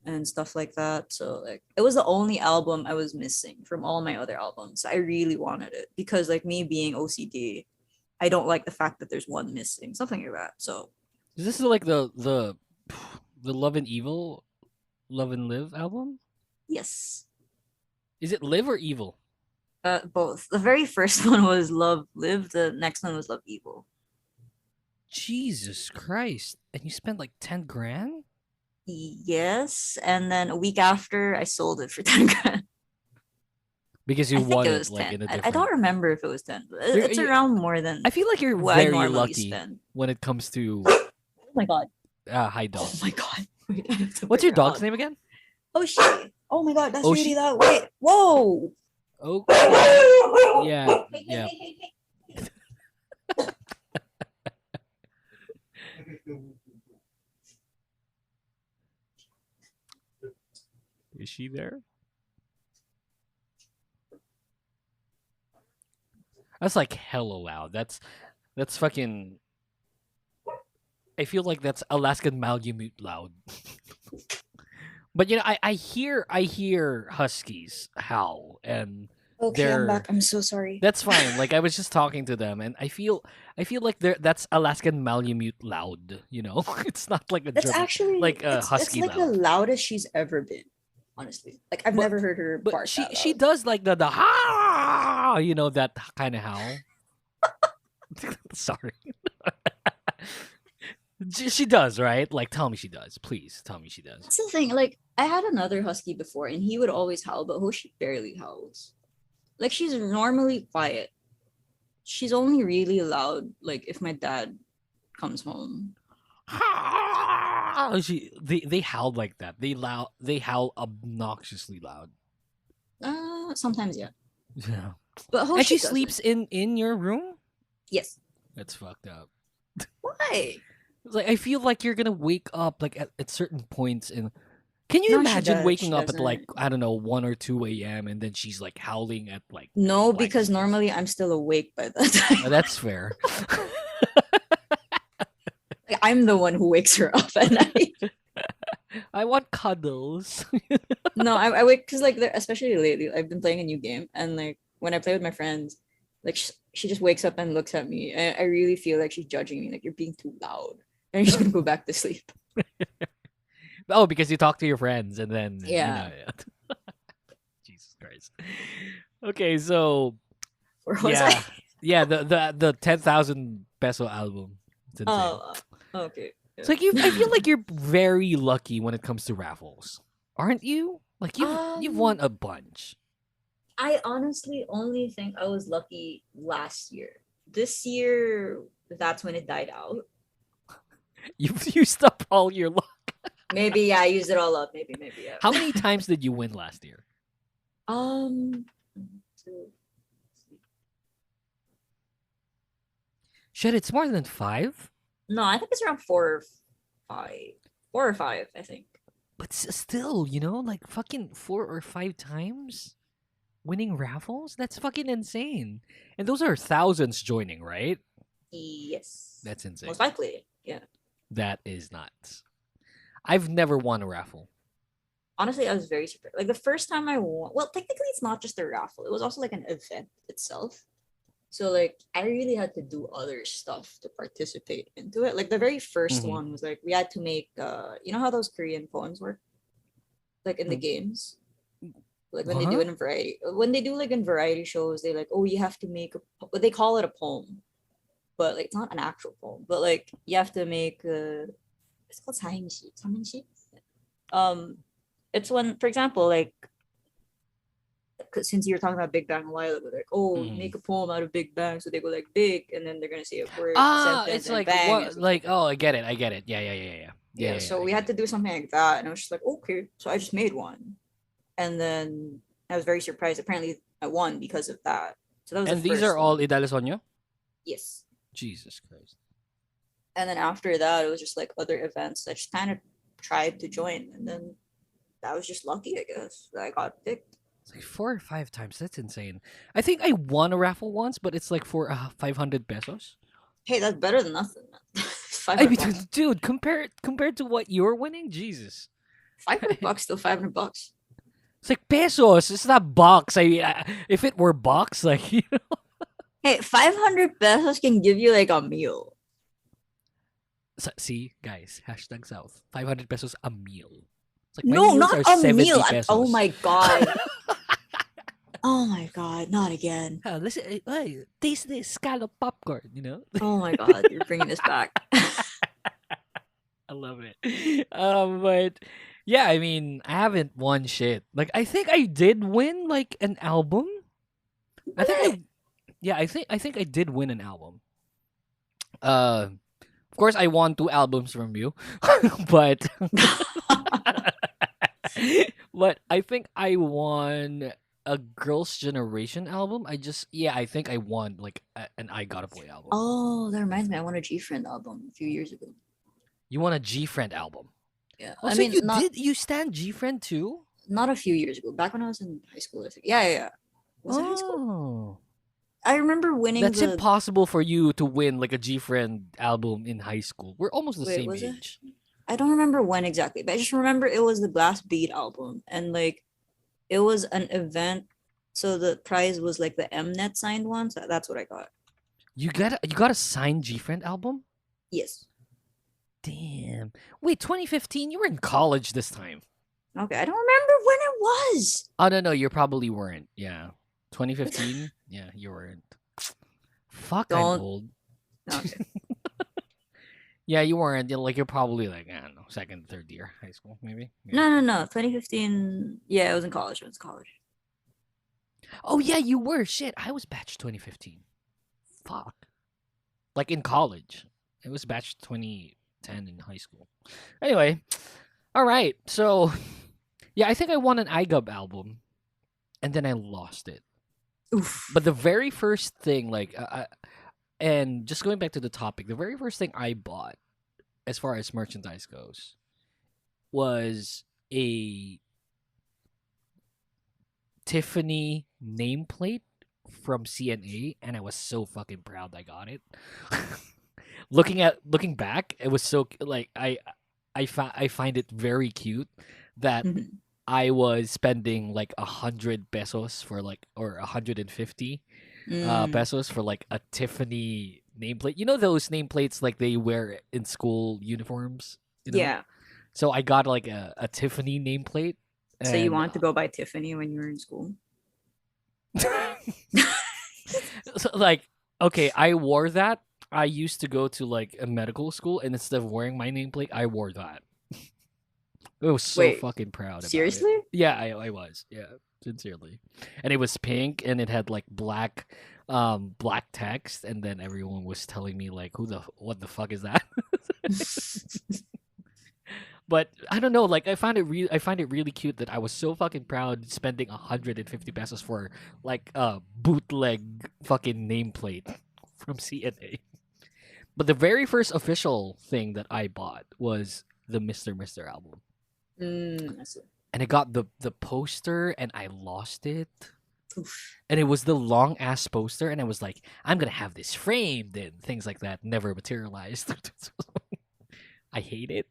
and stuff like that. So like it was the only album I was missing from all my other albums. I really wanted it because like me being OCD, I don't like the fact that there's one missing, something like that. So is this like the Love and Live album? Yes. Is it Live or Evil? Both. The very first one was Love Live. The next one was Love Evil. Jesus Christ! And you spent like 10 grand? Yes, and then a week after, I sold it for 10 grand. Because you won it like 10. in a different... I don't remember if it was 10, but it's around more than. I feel like you're what I very normally lucky spend. when it comes to. Oh my god! Hi, dog. Oh my god! Wait, I have to What's your figure dog's out. name again? Oh shit! Oh my god, that's Oh, really shit. loud. Wait, whoa! Okay. Yeah. Yeah. Is she there? That's like hella loud. That's fucking. I feel like that's Alaskan Malamute loud. But I hear huskies howl, and Okay, they're. I'm back. I'm so sorry. That's fine. Like I was just talking to them, and I feel like that's Alaskan Malamute loud. It's not like a That's German, actually like a it's husky like loud. the loudest she's ever been. Honestly, like I've never heard her bark. But she does like the ha, that kind of howl. Sorry. She does, right? Like, tell me she does. Please tell me she does. That's the thing. Like, I had another husky before, and he would always howl, but Hoshi barely howls. Like, she's normally quiet. She's only really loud, like, if my dad comes home. They howl like that. They howl obnoxiously loud. Sometimes, yeah. Yeah. But And she doesn't. sleeps in your room? Yes. That's fucked up. Why? It's like I feel like you're gonna wake up like at certain points in. Can you No, she imagine does. waking She up at like doesn't. I don't know 1 or 2 a.m. and then she's like howling at like. No, because normally I'm still awake by that time. Oh, that's fair. Like, I'm the one who wakes her up at night. I want cuddles. No, I wake because like especially lately, I've been playing a new game, and like when I play with my friends, like she just wakes up and looks at me, and I really feel like she's judging me, like you're being too loud, and I'm just gonna go back to sleep. Oh, because you talk to your friends and then Yeah. Jesus Christ. Okay, so Where was yeah, I? yeah, the 10,000 peso album. It's insane. Oh, okay. It's like I feel like you're very lucky when it comes to raffles, aren't you? Like you've won a bunch. I honestly only think I was lucky last year. This year, that's when it died out. You've used up all your luck. Maybe yeah, I used it all up. Maybe yeah. How many times did you win last year? Two. Shit, it's more than 5. No, I think it's around 4 or 5, I think. But still, like fucking 4 or 5 times winning raffles? That's fucking insane. And those are thousands joining, right? Yes. That's insane. Most likely, yeah. That is nuts. I've never won a raffle. Honestly, I was very surprised. Like the first time I won, well, technically it's not just a raffle. It was also like an event itself. So like I really had to do other stuff to participate into it. Like the very 1st one was like we had to make you know how those Korean poems work? Like in the games. Like when they do it in variety. When they do like in variety shows, they like, oh, you have to make they call it a poem. But like it's not an actual poem. But like you have to make it's called 사행시. It's when, for example, like since you were talking about Big Bang a while ago, like, oh, make a poem out of Big Bang, so they go like big, and then they're gonna say a word, sentence, It's and like bang. what, like I get it. Yeah. So we had to do something like that, and I was just like, okay. So I just made one, and then I was very surprised. Apparently, I won because of that. So that was. And the these first are all one. Idalisonyo? Yes. Jesus Christ. And then after that, it was just like other events that just kind of tried to join, and then that was just lucky, I guess, that I got picked. It's like 4 or 5 times. That's insane. I think I won a raffle once, but it's like for 500 pesos. Hey, that's better than nothing. I mean, dude, compared to what you're winning, Jesus. $500 still $500. It's like pesos. It's not bucks. If it were bucks, like Hey, 500 pesos can give you like a meal. So, see, guys, #South. 500 pesos a meal. It's like No, not a meal. Pesos. Oh my god. Oh my god, not again. Listen, taste this scallop popcorn, Oh my god, you're bringing this back. I love it. But yeah, I mean, I haven't won shit. Like, I think I did win like an album. I think I did win an album. Of course, I won 2 albums from you, but but I think I won a Girls' Generation album. I think I won like an I Got a Boy album. Oh, that reminds me. I won a G-Friend album a few years ago. You won a G-Friend album? Yeah. Oh, I so mean, you stand G-Friend too? Not a few years ago. Back when I was in high school, I think. Yeah. Was it high school? I remember winning. That's impossible for you to win like a G-Friend album in high school. We're almost the same age. I don't remember when exactly, but I just remember it was the Blast Beat album, and like it was an event, so the prize was like the Mnet signed one. So that's what I got. You got a signed G-Friend album? Yes. Damn. Wait, 2015? You were in college this time. Okay, I don't remember when it was. Oh no, you probably weren't. Yeah, 2015. Yeah, you weren't. Fuck, I'm old. Okay. Yeah, you weren't. You're probably like, I don't know, 2nd, 3rd year high school, maybe. Yeah. No. 2015. Yeah, I was in college. Oh yeah, you were. Shit, I was batch 2015. Fuck. Like in college, it was batch 2010 in high school. Anyway, all right. So, yeah, I think I won an iGub album, and then I lost it. Oof. But the very first thing, and just going back to the topic, the very first thing I bought, as far as merchandise goes, was a Tiffany nameplate from CNA, and I was so fucking proud I got it. Looking back, it was so like I find it very cute that I was spending like 100 pesos for or 150 pesos for like a Tiffany nameplate. You know those nameplates like they wear in school uniforms? You know? Yeah. So I got like a Tiffany nameplate. So you wanted to go by Tiffany when you were in school? So, like, okay, I wore that. I used to go to like a medical school, and instead of wearing my nameplate, I wore that. I was so fucking proud about seriously? it. Yeah, I was. Yeah, sincerely. And it was pink, and it had like black text, and then everyone was telling me like, what the fuck is that? But I don't know, like I find it really cute that I was so fucking proud spending 150 pesos for like a bootleg fucking nameplate from CNA. But the very first official thing that I bought was the Mr. Mister album. I see. And I got the poster and I lost it. Oof. And it was the long ass poster, and I was like, I'm gonna have this framed, and things like that never materialized. I hate it.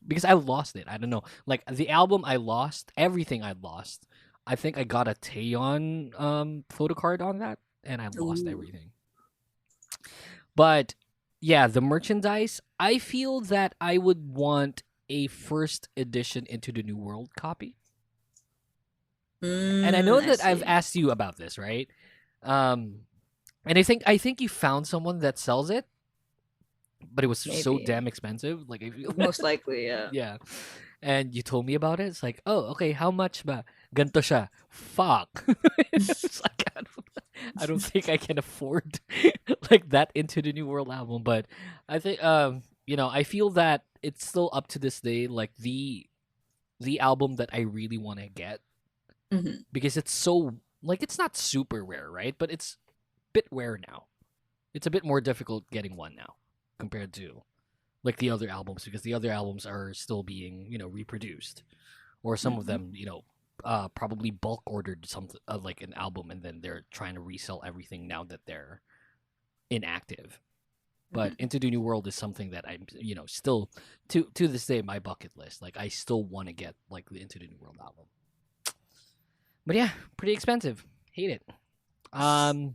Because I lost it. I don't know. Like the album I lost, everything I lost. I think I got a Taeyeon photo card on that, and I lost everything. But yeah, the merchandise, I feel that I would want a first edition Into the New World copy. And I know that I've asked you about this, right? And I think you found someone that sells it. But it was so damn expensive. Like most likely, yeah. Yeah. And you told me about it. It's like, oh, okay, how much ba? Ganto siya. Fuck. It's like, I don't think I can afford like that Into the New World album. But I think I feel that it's still up to this day, like the album that I really want to get. Because it's so like it's not super rare, right? But it's a bit rare now. It's a bit more difficult getting one now compared to like the other albums, because the other albums are still being reproduced, or some of them probably bulk ordered something like an album, and then they're trying to resell everything now that they're inactive. But Into the New World is something that I'm still to this day my bucket list. Like I still want to get like the Into the New World album. But yeah, pretty expensive. Hate it.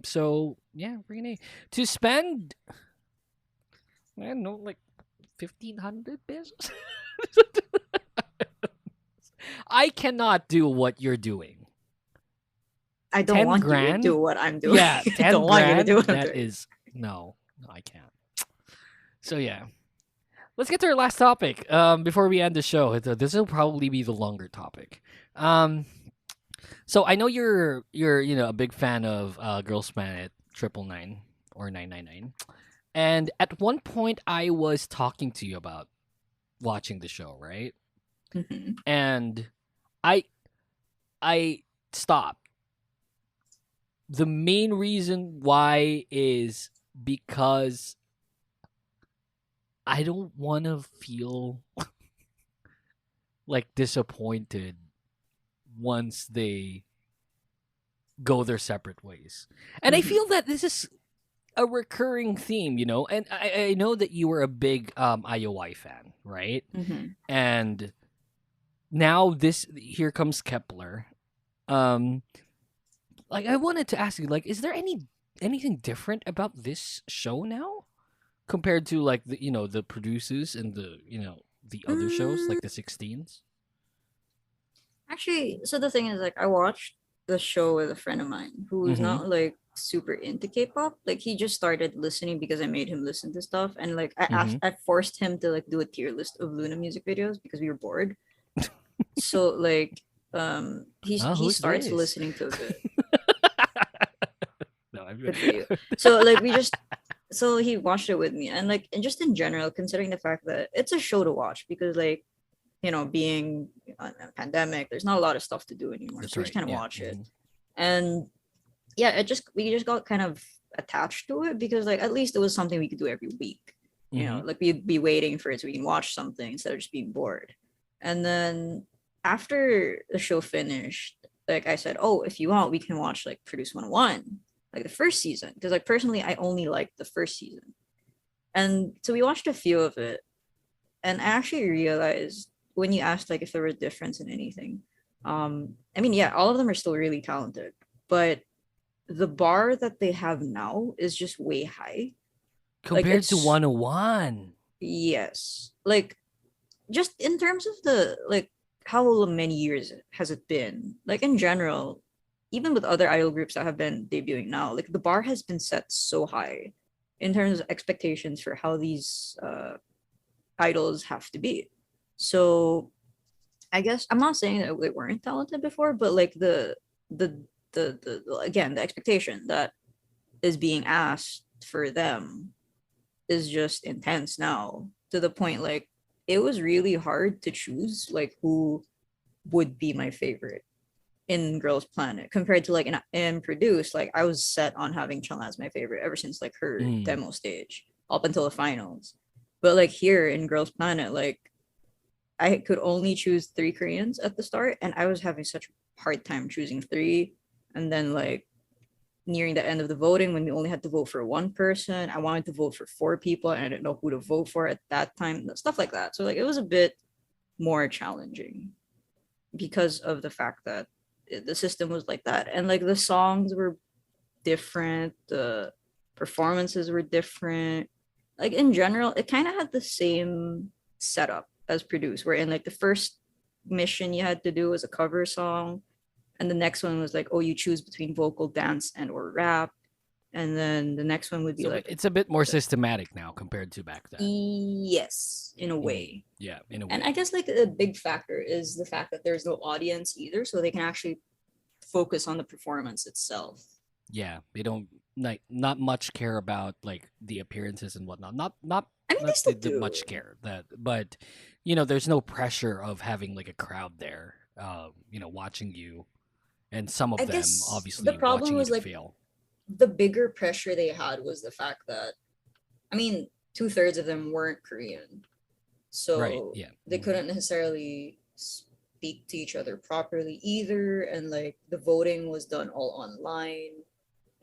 So yeah, we're gonna to spend, I don't know, like 1,500 pesos. I cannot do what you're doing. I don't want you to do what I'm doing. Yeah, 10 I don't want you to do what I'm that doing. is no, I can't. So yeah, let's get to our last topic. Before we end the show, this will probably be the longer topic. So I know you're a big fan of Girls Planet 999 or 999, and at one point I was talking to you about watching the show, right? And I stopped. The main reason why is because I don't want to feel like disappointed once they go their separate ways. And I feel that this is a recurring theme, and I know that you were a big IOI fan, right? And now here comes Kepler. Like I wanted to ask you, like, is there anything different about this show now compared to like the producers and the other shows like the 16s? Actually, so the thing is, like, I watched the show with a friend of mine who is not like super into K-pop. Like, he just started listening because I made him listen to stuff, and like I forced him to like do a tier list of Luna music videos because we were bored. So like he starts listening to it. No, I'm good for you. So like so he watched it with me, and like, and just in general, considering the fact that it's a show to watch because like, being a pandemic, there's not a lot of stuff to do anymore. So we just kind of watch it. And yeah, we just got kind of attached to it because like at least it was something we could do every week. You know, like we'd be waiting for it so we can watch something instead of just being bored. And then after the show finished, like I said, oh, if you want, we can watch like Produce 101, like the first season. Because like personally, I only liked the first season. And so we watched a few of it. And I actually realized when you asked like if there was a difference in anything. I mean, yeah, all of them are still really talented, but the bar that they have now is just way high. Compared to 101. Yes. Like just in terms of the like how many years has it been? Like in general, even with other idol groups that have been debuting now, like the bar has been set so high in terms of expectations for how these idols have to be. So I guess I'm not saying that they weren't talented before, but like the again, the expectation that is being asked for them is just intense now, to the point like it was really hard to choose like who would be my favorite in Girls Planet compared to like in Produce. Like I was set on having Chung as my favorite ever since like her demo stage up until the finals. But like here in Girls Planet, like I could only choose 3 Koreans at the start, and I was having such a hard time choosing 3. And then like nearing the end of the voting, when we only had to vote for 1 person, I wanted to vote for 4 people and I didn't know who to vote for at that time, stuff like that. So like it was a bit more challenging because of the fact that the system was like that. And like the songs were different, the performances were different. Like in general, it kind of had the same setup as Produce, where in like the first mission you had to do was a cover song, and the next one was like, oh, you choose between vocal, dance, and or rap, and then the next one would be like, it's a bit more systematic now compared to back then. Yes, in a way. Yeah, in a way. And I guess like a big factor is the fact that there's no audience either, so they can actually focus on the performance itself. Yeah, they don't like not much care about like the appearances and whatnot. Not I mean, they still do much care that, but you know, there's no pressure of having like a crowd there, you know, watching you, and some of I them guess obviously the problem watching was you to like fail. the bigger pressure they had was the fact that, I mean, 2/3 of them weren't Korean, so Right, yeah. they couldn't necessarily speak to each other properly either, and like the voting was done all online.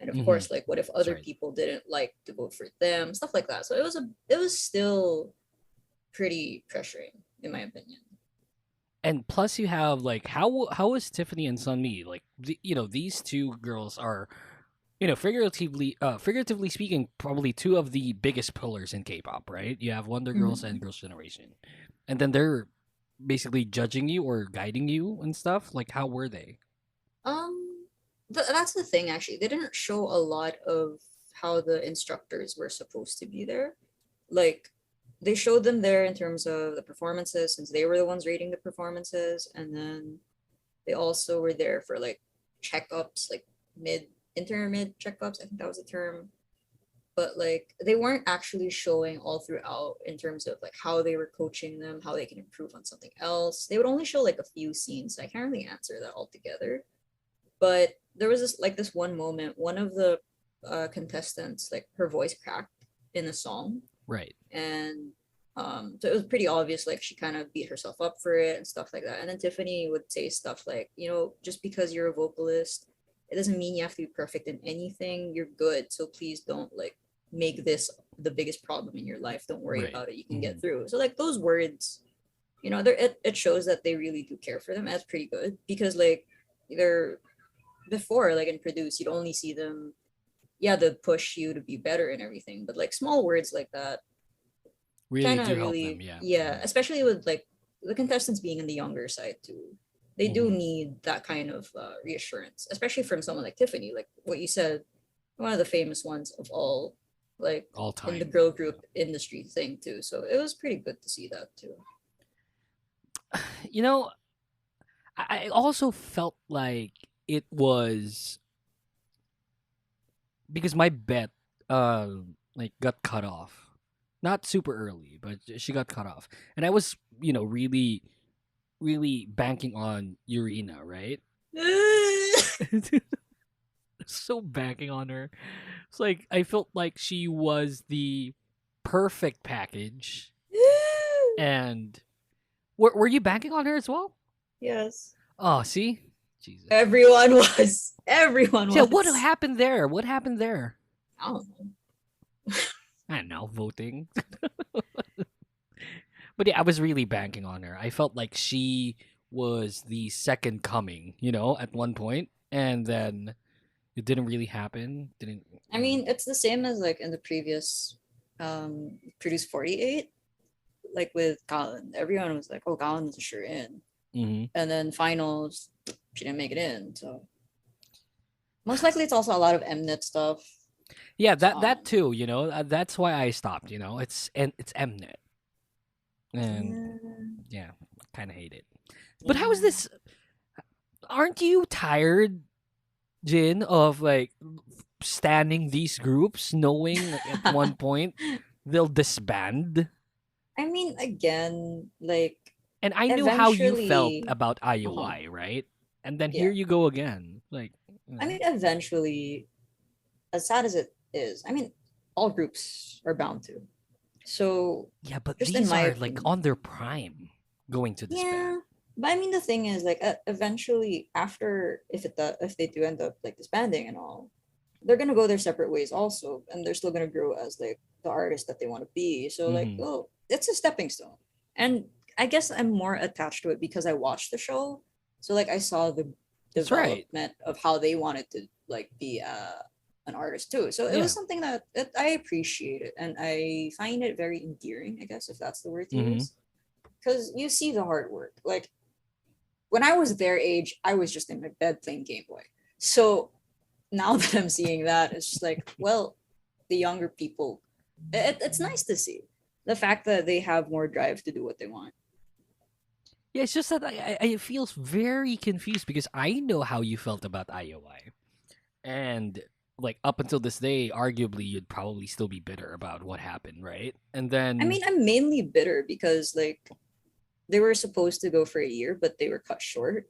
And of course, like, what if other people didn't like to vote for them, stuff like that. So it was still pretty pressuring, in my opinion. And plus, you have like how is Tiffany and Sunmi like? You know, these 2 girls are, you know, figuratively speaking, probably 2 of the biggest pillars in K-pop, right? You have Wonder Girls and Girls' Generation, and then they're basically judging you or guiding you and stuff. Like, how were they? That's the thing, actually. They didn't show a lot of how the instructors were supposed to be there. Like, they showed them there in terms of the performances, since they were the ones rating the performances, and then they also were there for like checkups, like intermid checkups, I think that was the term. But like they weren't actually showing all throughout in terms of like how they were coaching them, how they can improve on something else. They would only show like a few scenes, so I can't really answer that altogether. But there was this one moment, one of the contestants, like her voice cracked in a song, Right. and so it was pretty obvious, like she kind of beat herself up for it and stuff like that. And then Tiffany would say stuff like, you know, just because you're a vocalist, it doesn't mean you have to be perfect in anything. You're good, so please don't like make this the biggest problem in your life. Don't worry about it, you can get through. So like those words, you know, it shows that they really do care for them. That's pretty good, because like they're before, like in Produce, you'd only see them, yeah, they push you to be better and everything, but like small words like that Really kind do of help really them, yeah. yeah, especially with like the contestants being in the younger side too. They do need that kind of reassurance, especially from someone like Tiffany, like what you said, one of the famous ones of all, like All time. in the girl group industry thing too. So it was pretty good to see that too. You know, I also felt like it was because my bet like got cut off. Not super early, but she got cut off. And I was, you know, really banking on Urena, right? so banking on her. It's like I felt like she was the perfect package. And were you banking on her as well? Yes. Oh, see? Jesus. Everyone was. Yeah, what happened there? What happened there? I don't know. I don't know, voting. But yeah, I was really banking on her. I felt like she was the second coming, at one point, and then it didn't really happen. I mean, it's the same as like in the previous Produce 48, like with Colin. Everyone was like, oh, Colin's a sure in. Mm-hmm. And then finals, she didn't make it in. So most likely it's also a lot of Mnet stuff. Yeah, that too, that's why I stopped, it's Mnet. And yeah, kind of hate it. But how is this? Aren't you tired, Jin, of like standing these groups, knowing at one point they'll disband? I mean, again, like, and I knew how you felt about IOI, right? And then here you go again, like. I mean, eventually, as sad as it is, I mean, all groups are bound to. So yeah, but these are like on their prime, going to disband. Yeah, but I mean, the thing is, like, eventually, after if they do end up like disbanding and all, they're gonna go their separate ways also, and they're still gonna grow as like the artist that they want to be. So like, oh, it's a stepping stone, and I guess I'm more attached to it because I watched the show. So like, I saw the development of how they wanted to like be an artist too. So it was something that I appreciated, and I find it very endearing, I guess, if that's the word to use. Because you see the hard work. Like when I was their age, I was just in my bed playing Game Boy. So now that I'm seeing that, it's just like, well, the younger people, it's nice to see the fact that they have more drive to do what they want. Yeah, it's just that I feel very confused because I know how you felt about IOI. And like up until this day, arguably you'd probably still be bitter about what happened, right? And then I mean, I'm mainly bitter because like they were supposed to go for a year, but they were cut short.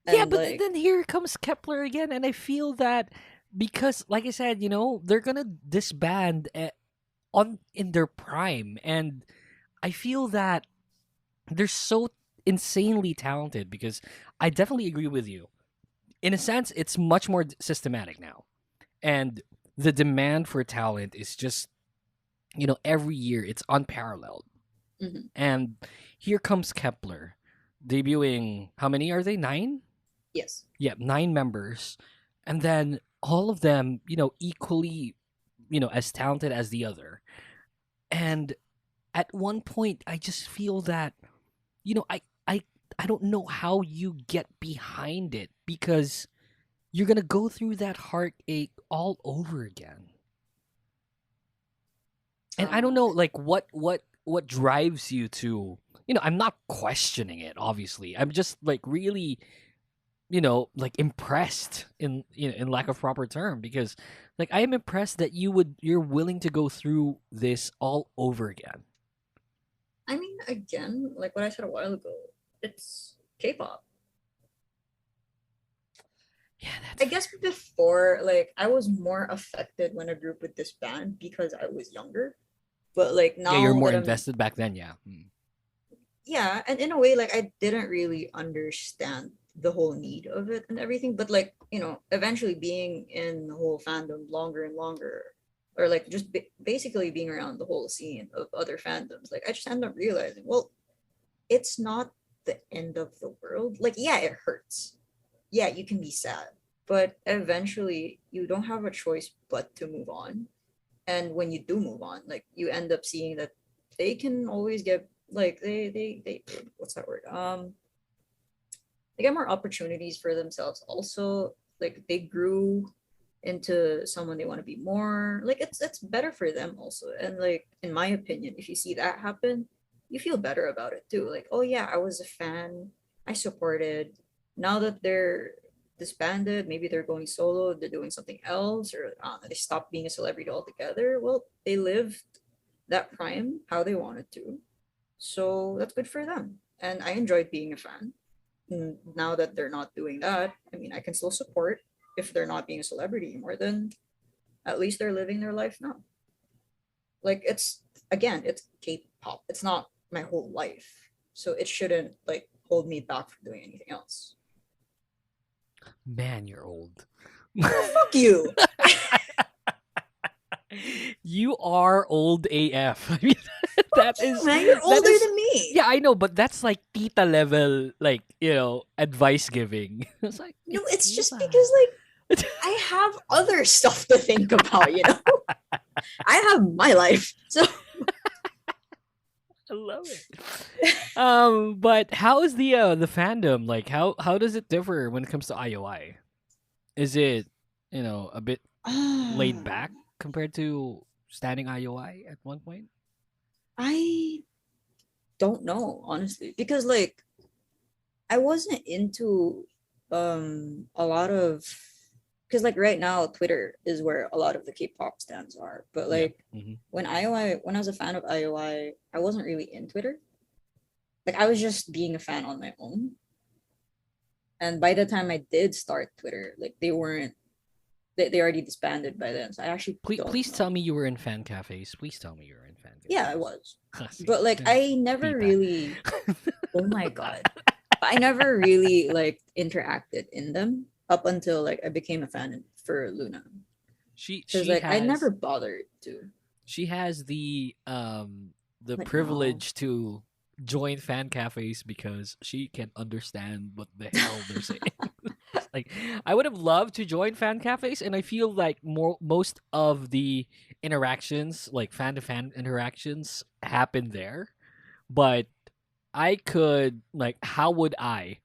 And yeah, but then here comes Kepler again, and I feel that because, like I said, they're gonna disband in their prime, and I feel that they're so insanely talented because I definitely agree with you. In a sense, it's much more systematic now. And the demand for talent is just, every year it's unparalleled. Mm-hmm. And here comes Kepler, debuting, how many are they? 9? Yes. Yeah, 9 members. And then all of them, equally, as talented as the other. And at one point, I just feel that, I don't know how you get behind it because you're going to go through that heartache all over again. And I don't know, like, what drives you to, I'm not questioning it, obviously. I'm just, like, really, like, impressed in lack of proper term because, like, I am impressed that you're willing to go through this all over again. I mean, again, like what I said a while ago, it's K-pop. Yeah, I guess before, like, I was more affected when a group would disband because I was younger. But like now, yeah, you're more invested back then. Yeah. Yeah, and in a way, like I didn't really understand the whole need of it and everything. But like eventually being in the whole fandom longer and longer, or like just basically being around the whole scene of other fandoms, like I just ended up realizing, well, it's not the end of the world. Like, yeah, it hurts. Yeah, you can be sad, but eventually you don't have a choice but to move on. And when you do move on, like you end up seeing that they can always get like they what's that word? They get more opportunities for themselves. Also, like they grew into someone they want to be more. Like it's better for them also. And like in my opinion, if you see that happen, you feel better about it too. Like, oh yeah, I was a fan, I supported. Now that they're disbanded, maybe they're going solo, they're doing something else, or they stopped being a celebrity altogether. Well, they lived that prime how they wanted to. So that's good for them. And I enjoyed being a fan. And now that they're not doing that, I mean, I can still support, if they're not being a celebrity anymore, then at least they're living their life now. Like it's K-pop. It's not my whole life, so it shouldn't like hold me back from doing anything else. Man, you're old. Fuck you. You are old AF. I mean, that is. Man, you're older than me. Yeah, I know, but that's like tita level, like advice giving. It's like No, it's just because like I have other stuff to think about. I have my life, so. I love it. But how is the fandom? Like, how does it differ when it comes to IOI? Is it a bit laid back compared to standing IOI at one point? I don't know, honestly, because like I wasn't into a lot of, because like right now Twitter is where a lot of the K-pop stands are, but like when I was a fan of IOI, I wasn't really in Twitter. Like I was just being a fan on my own, and by the time I did start Twitter, like they already disbanded by then. So I actually please tell me you were in fan cafes. Please tell me you were in fan cafes. Yeah, I was. But like I never really oh my god. I never really like interacted in them up until like I became a fan for Luna. I never bothered to. She has the privilege to join fan cafes because she can understand what the hell they're saying. Like, I would have loved to join fan cafes, and I feel like most of the interactions, like fan to fan interactions, happen there. But I could, like, how would I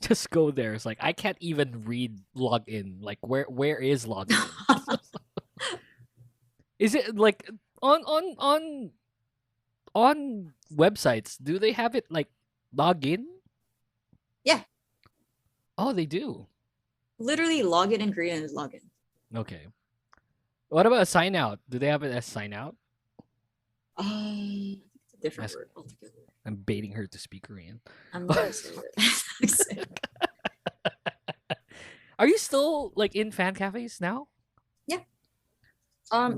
just go there? It's like I can't even read login. Like, where is login? Is it like on websites? Do they have it like login? Yeah. Oh, they do. Literally, login in Korean is login. Okay. What about a sign out? Do they have it as sign out? It's a different word altogether. I'm baiting her to speak Korean. I'm not gonna say it. Are you still like in fan cafes now? Yeah.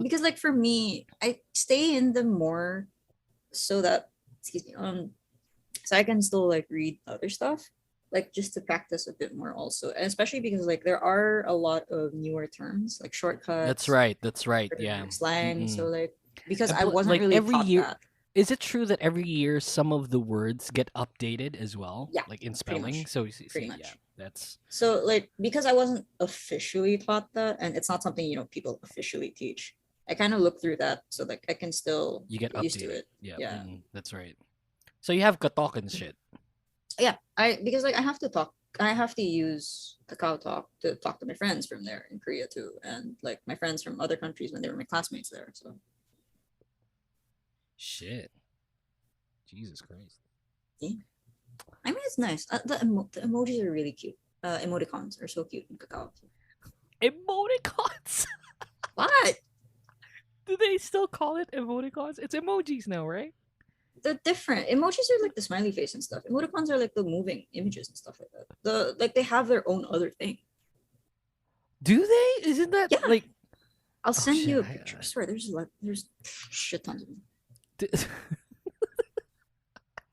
Because like for me, I stay in them more so that so I can still like read other stuff, like just to practice a bit more also, and especially because like there are a lot of newer terms like shortcuts. That's right. Yeah. Slang. So like because I wasn't like really every taught year. that. Is it true that every year some of the words get updated as well? Yeah, like in pretty spelling. much. So Pretty much. Yeah, that's So like because I wasn't officially taught that, and it's not something people officially teach. I kind of look through that so like I can still you get used to updated. it. Yeah, that's right. So you have Katok and shit. Yeah, because like I have to use Kakao Talk to talk to my friends from there in Korea too, and like my friends from other countries when they were my classmates there. So shit, Jesus Christ. Yeah. I mean it's nice. The emojis are really cute. Emoticons are so cute in Kakao. Emoticons. What? Do they still call it emoticons? It's emojis now, right? They're different. Emojis are like the smiley face and stuff. Emoticons are like the moving images and stuff like that. They have their own other thing. Do they? Isn't that like? I'll send you a picture. I swear, there's shit tons of them.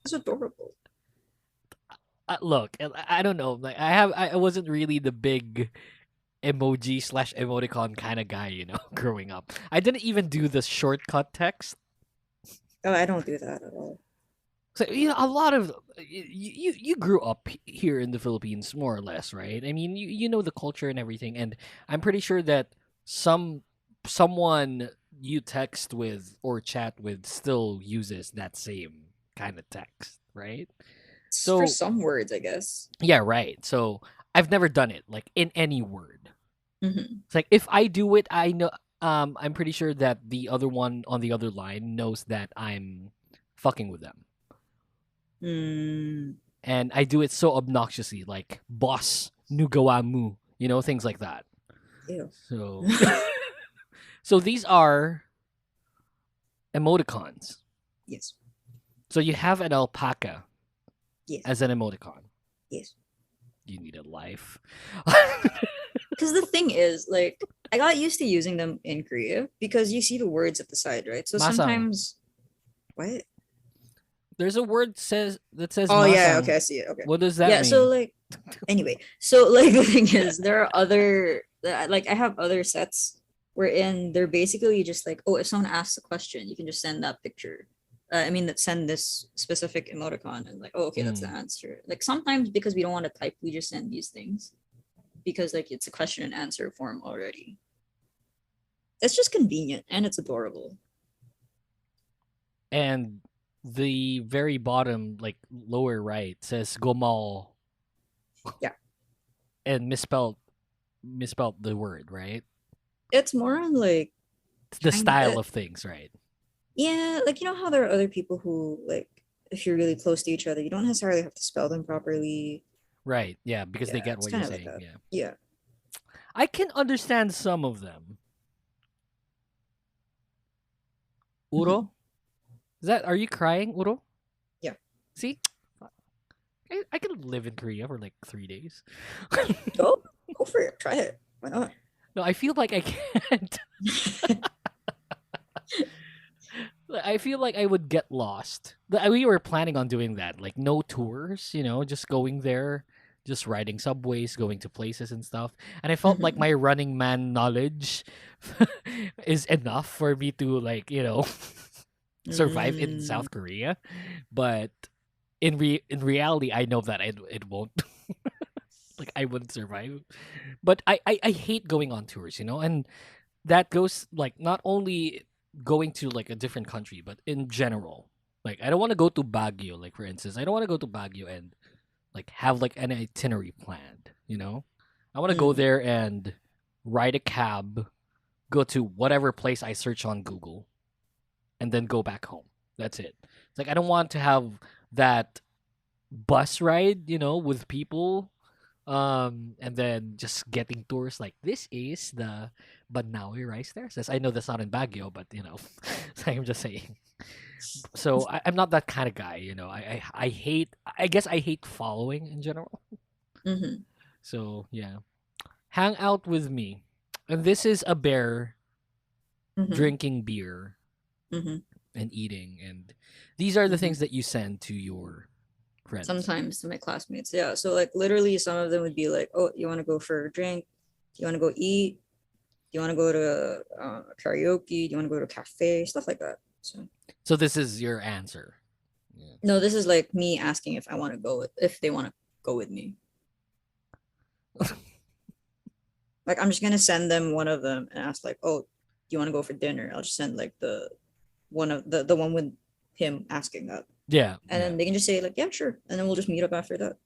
It's adorable. Look, I don't know. Like I wasn't really the big emoji / emoticon kind of guy, growing up. I didn't even do the shortcut text. Oh, I don't do that at all. So a lot of you grew up here in the Philippines, more or less, right? I mean, you know the culture and everything, and I'm pretty sure that someone you text with or chat with still uses that same kind of text, right? So for some words, I guess. Yeah, right. So I've never done it like in any word. Mm-hmm. It's like if I do it, I know. I'm pretty sure that the other one on the other line knows that I'm fucking with them. And I do it so obnoxiously, like boss, nugawa mu, things like that. Ew. So, so these are emoticons. Yes. So you have an alpaca. Yes. As an emoticon. Yes. You need a life. Because the thing is, like, I got used to using them in Korea because you see the words at the side, right? So Masang. sometimes, what? There's a word that says. Oh yeah, masang. okay, I see it. Okay. What does that Yeah, mean? so like, anyway, so like the thing is, there are other like I have other sets wherein they're basically just like, oh, if someone asks a question, you can just send that picture. Send this specific emoticon and like, oh, okay, that's the answer. Like sometimes because we don't want to type, we just send these things because like it's a question and answer form already. It's just convenient and it's adorable. And the very bottom, like lower right, says "gomal." Yeah. And misspelled the word, right? It's more on like the style of things, right? Yeah, like you know how there are other people who like if you're really close to each other, you don't necessarily have to spell them properly. Right. Yeah, because they get what you're saying. Like yeah. Yeah. I can understand some of them. Uro? Are you crying, Uro? Yeah. See? I could live in Korea for like 3 days. Go for it. Try it. Why not? No, I feel like I can't. I feel like I would get lost. We were planning on doing that. Like no tours, just going there, just riding subways, going to places and stuff. And I felt like my Running Man knowledge is enough for me to like, survive in South Korea. But in reality, I know that it won't. Like I wouldn't survive. But I hate going on tours, and that goes like not only going to like a different country, but in general. Like I don't want to go to Baguio, like for instance. I don't want to go to Baguio and like have like an itinerary planned, I want to go there and ride a cab, go to whatever place I search on Google, and then go back home. That's it. It's like I don't want to have that bus ride, with people, and then just getting tours like this is the Banawi rice terraces. I know that's not in Baguio, but I'm just saying. So I'm not that kind of guy, I hate. I guess I hate following in general. So yeah, hang out with me, and this is a bear drinking beer and eating, and these are the things that you send to your friends. Sometimes to my classmates, yeah. So like literally, some of them would be like, "Oh, you want to go for a drink? Do you want to go eat? Do you want to go to karaoke? Do you want to go to a cafe? Stuff like that." So this is your answer. Yeah. No, this is like me asking if if they want to go with me. Like I'm just gonna send them one of them and ask like, "Oh, do you want to go for dinner?" I'll just send like the one with him asking that. Yeah. And then they can just say like, "Yeah, sure," and then we'll just meet up after that.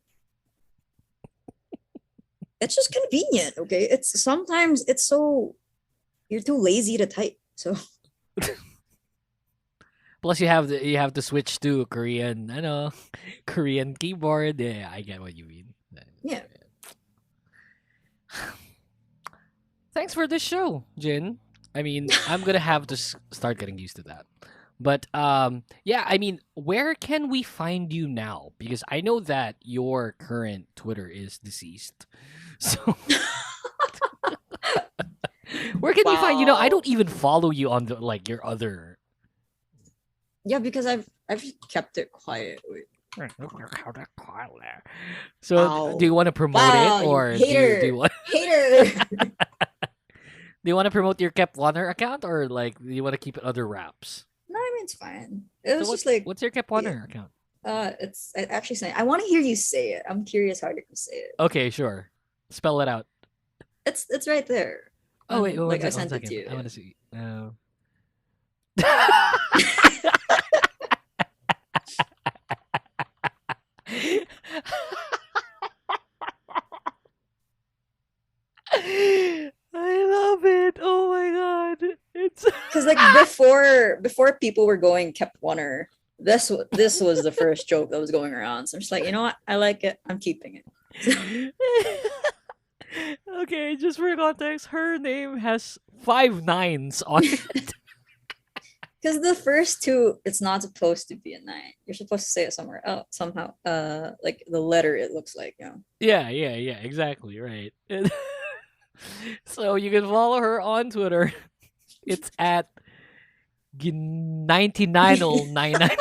It's just convenient, okay? It's sometimes you're too lazy to type, so. Plus, you have to switch to Korean, Korean keyboard. Yeah, I get what you mean. Yeah. Thanks for this show, Jin. I mean, I'm gonna have to start getting used to that. But yeah, I mean, where can we find you now? Because I know that your current Twitter is deceased. So where can we find you? I don't even follow you on your other. Yeah, because I've kept it quiet. So do you want to promote it, or hater, do you want hater? Do you want to promote your Kep Warner account, or like do you want to keep it under wraps? No, I mean it's fine. It was just like, what's your Kep Warner account? It's actually saying. I want to hear you say it. I'm curious how you're gonna say it. Okay, sure. Spell it out. It's right there. Oh wait, like I sent sent it to you. I want to see. I love it. Oh my god. It's because like before people were going kept oneer. This was the first joke that was going around. So I'm just like, you know what? I like it. I'm keeping it. Okay, just for context, her name has 5 9s on it. Because the first two, it's not supposed to be a 9. You're supposed to say it somewhere else somehow. Like the letter, it looks like, Yeah, exactly, right. So you can follow her on Twitter. It's at 990999.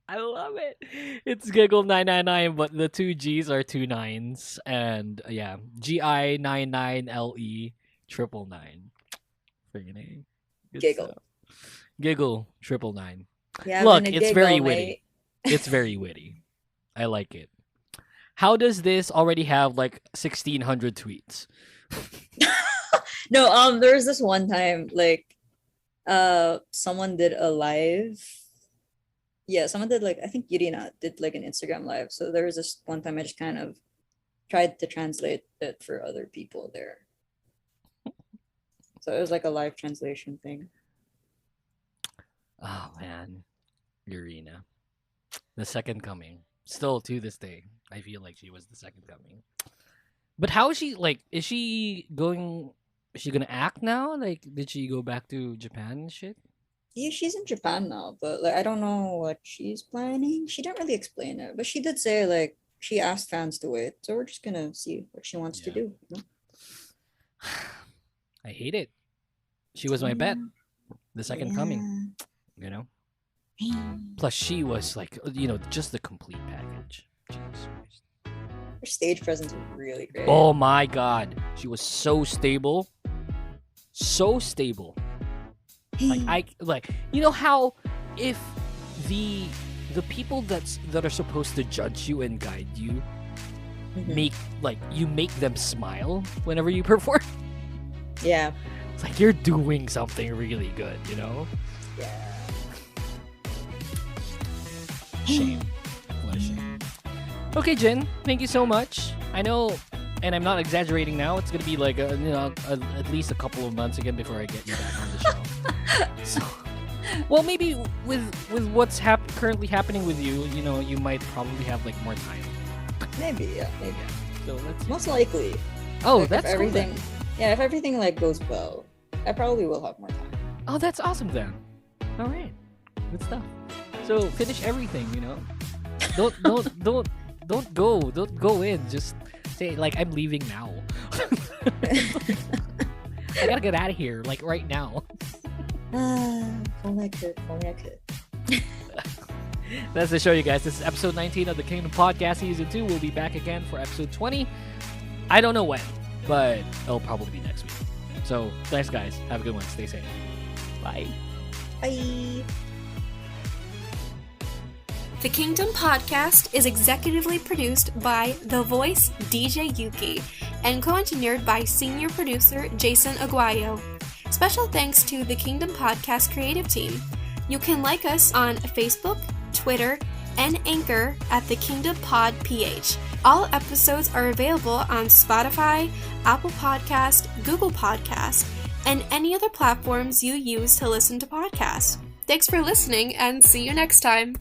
I love it. It's Giggle999, but the two G's are two nines. And yeah, GI99LE 999. Friggin' A. Good Giggle. stuff. Giggle 999. Yeah, look, it's very witty. It's very witty. I like it. How does this already have like 1,600 tweets? No, there was this one time, like, someone did a live. Yeah, someone did, like, I think Yurina did like an Instagram live. So there was this one time I just kind of tried to translate it for other people there. So it was like a live translation thing. Oh man, Yurina, the second coming. Still to this day, I feel like she was the second coming. But how is she? Like, is she going? Is she gonna act now? Like, did she go back to Japan and shit? Yeah, she's in Japan now, but like I don't know what she's planning. She didn't really explain it, but she did say like she asked fans to wait, so we're just gonna see what she wants to do. You know? I hate it. She was my bet. The second coming. You know. Plus, she was like, just the complete package. Jesus Christ. Her stage presence was really great. Oh my god, she was so stable, so stable. Like you know how if the people that are supposed to judge you and guide you make them smile whenever you perform. Yeah, it's like you're doing something really good, you know. Yeah. Shame. What a shame. Okay, Jin, thank you so much. I know, and I'm not exaggerating now, it's going to be like, at least a couple of months again before I get you back on the show. So, well, maybe with what's currently happening with you, you might probably have like more time. Maybe, yeah, maybe. So let's most likely. Oh, like, that's if everything. Cool, yeah, if everything like goes well, I probably will have more time. Oh, that's awesome then. All right, good stuff. So finish everything, Don't go in. Just say like I'm leaving now. I gotta get out of here like right now. Only I could. That's the show, you guys. This is episode 19 of the Kingdom Podcast Season 2. We'll be back again for episode 20. I don't know when, but it'll probably be next week. So thanks, guys. Have a good one. Stay safe. Bye. Bye. The Kingdom Podcast is executively produced by The Voice DJ Yuki and co-engineered by senior producer Jason Aguayo. Special thanks to the Kingdom Podcast creative team. You can like us on Facebook, Twitter, and Anchor at The Kingdom Pod PH. All episodes are available on Spotify, Apple Podcast, Google Podcast, and any other platforms you use to listen to podcasts. Thanks for listening and see you next time.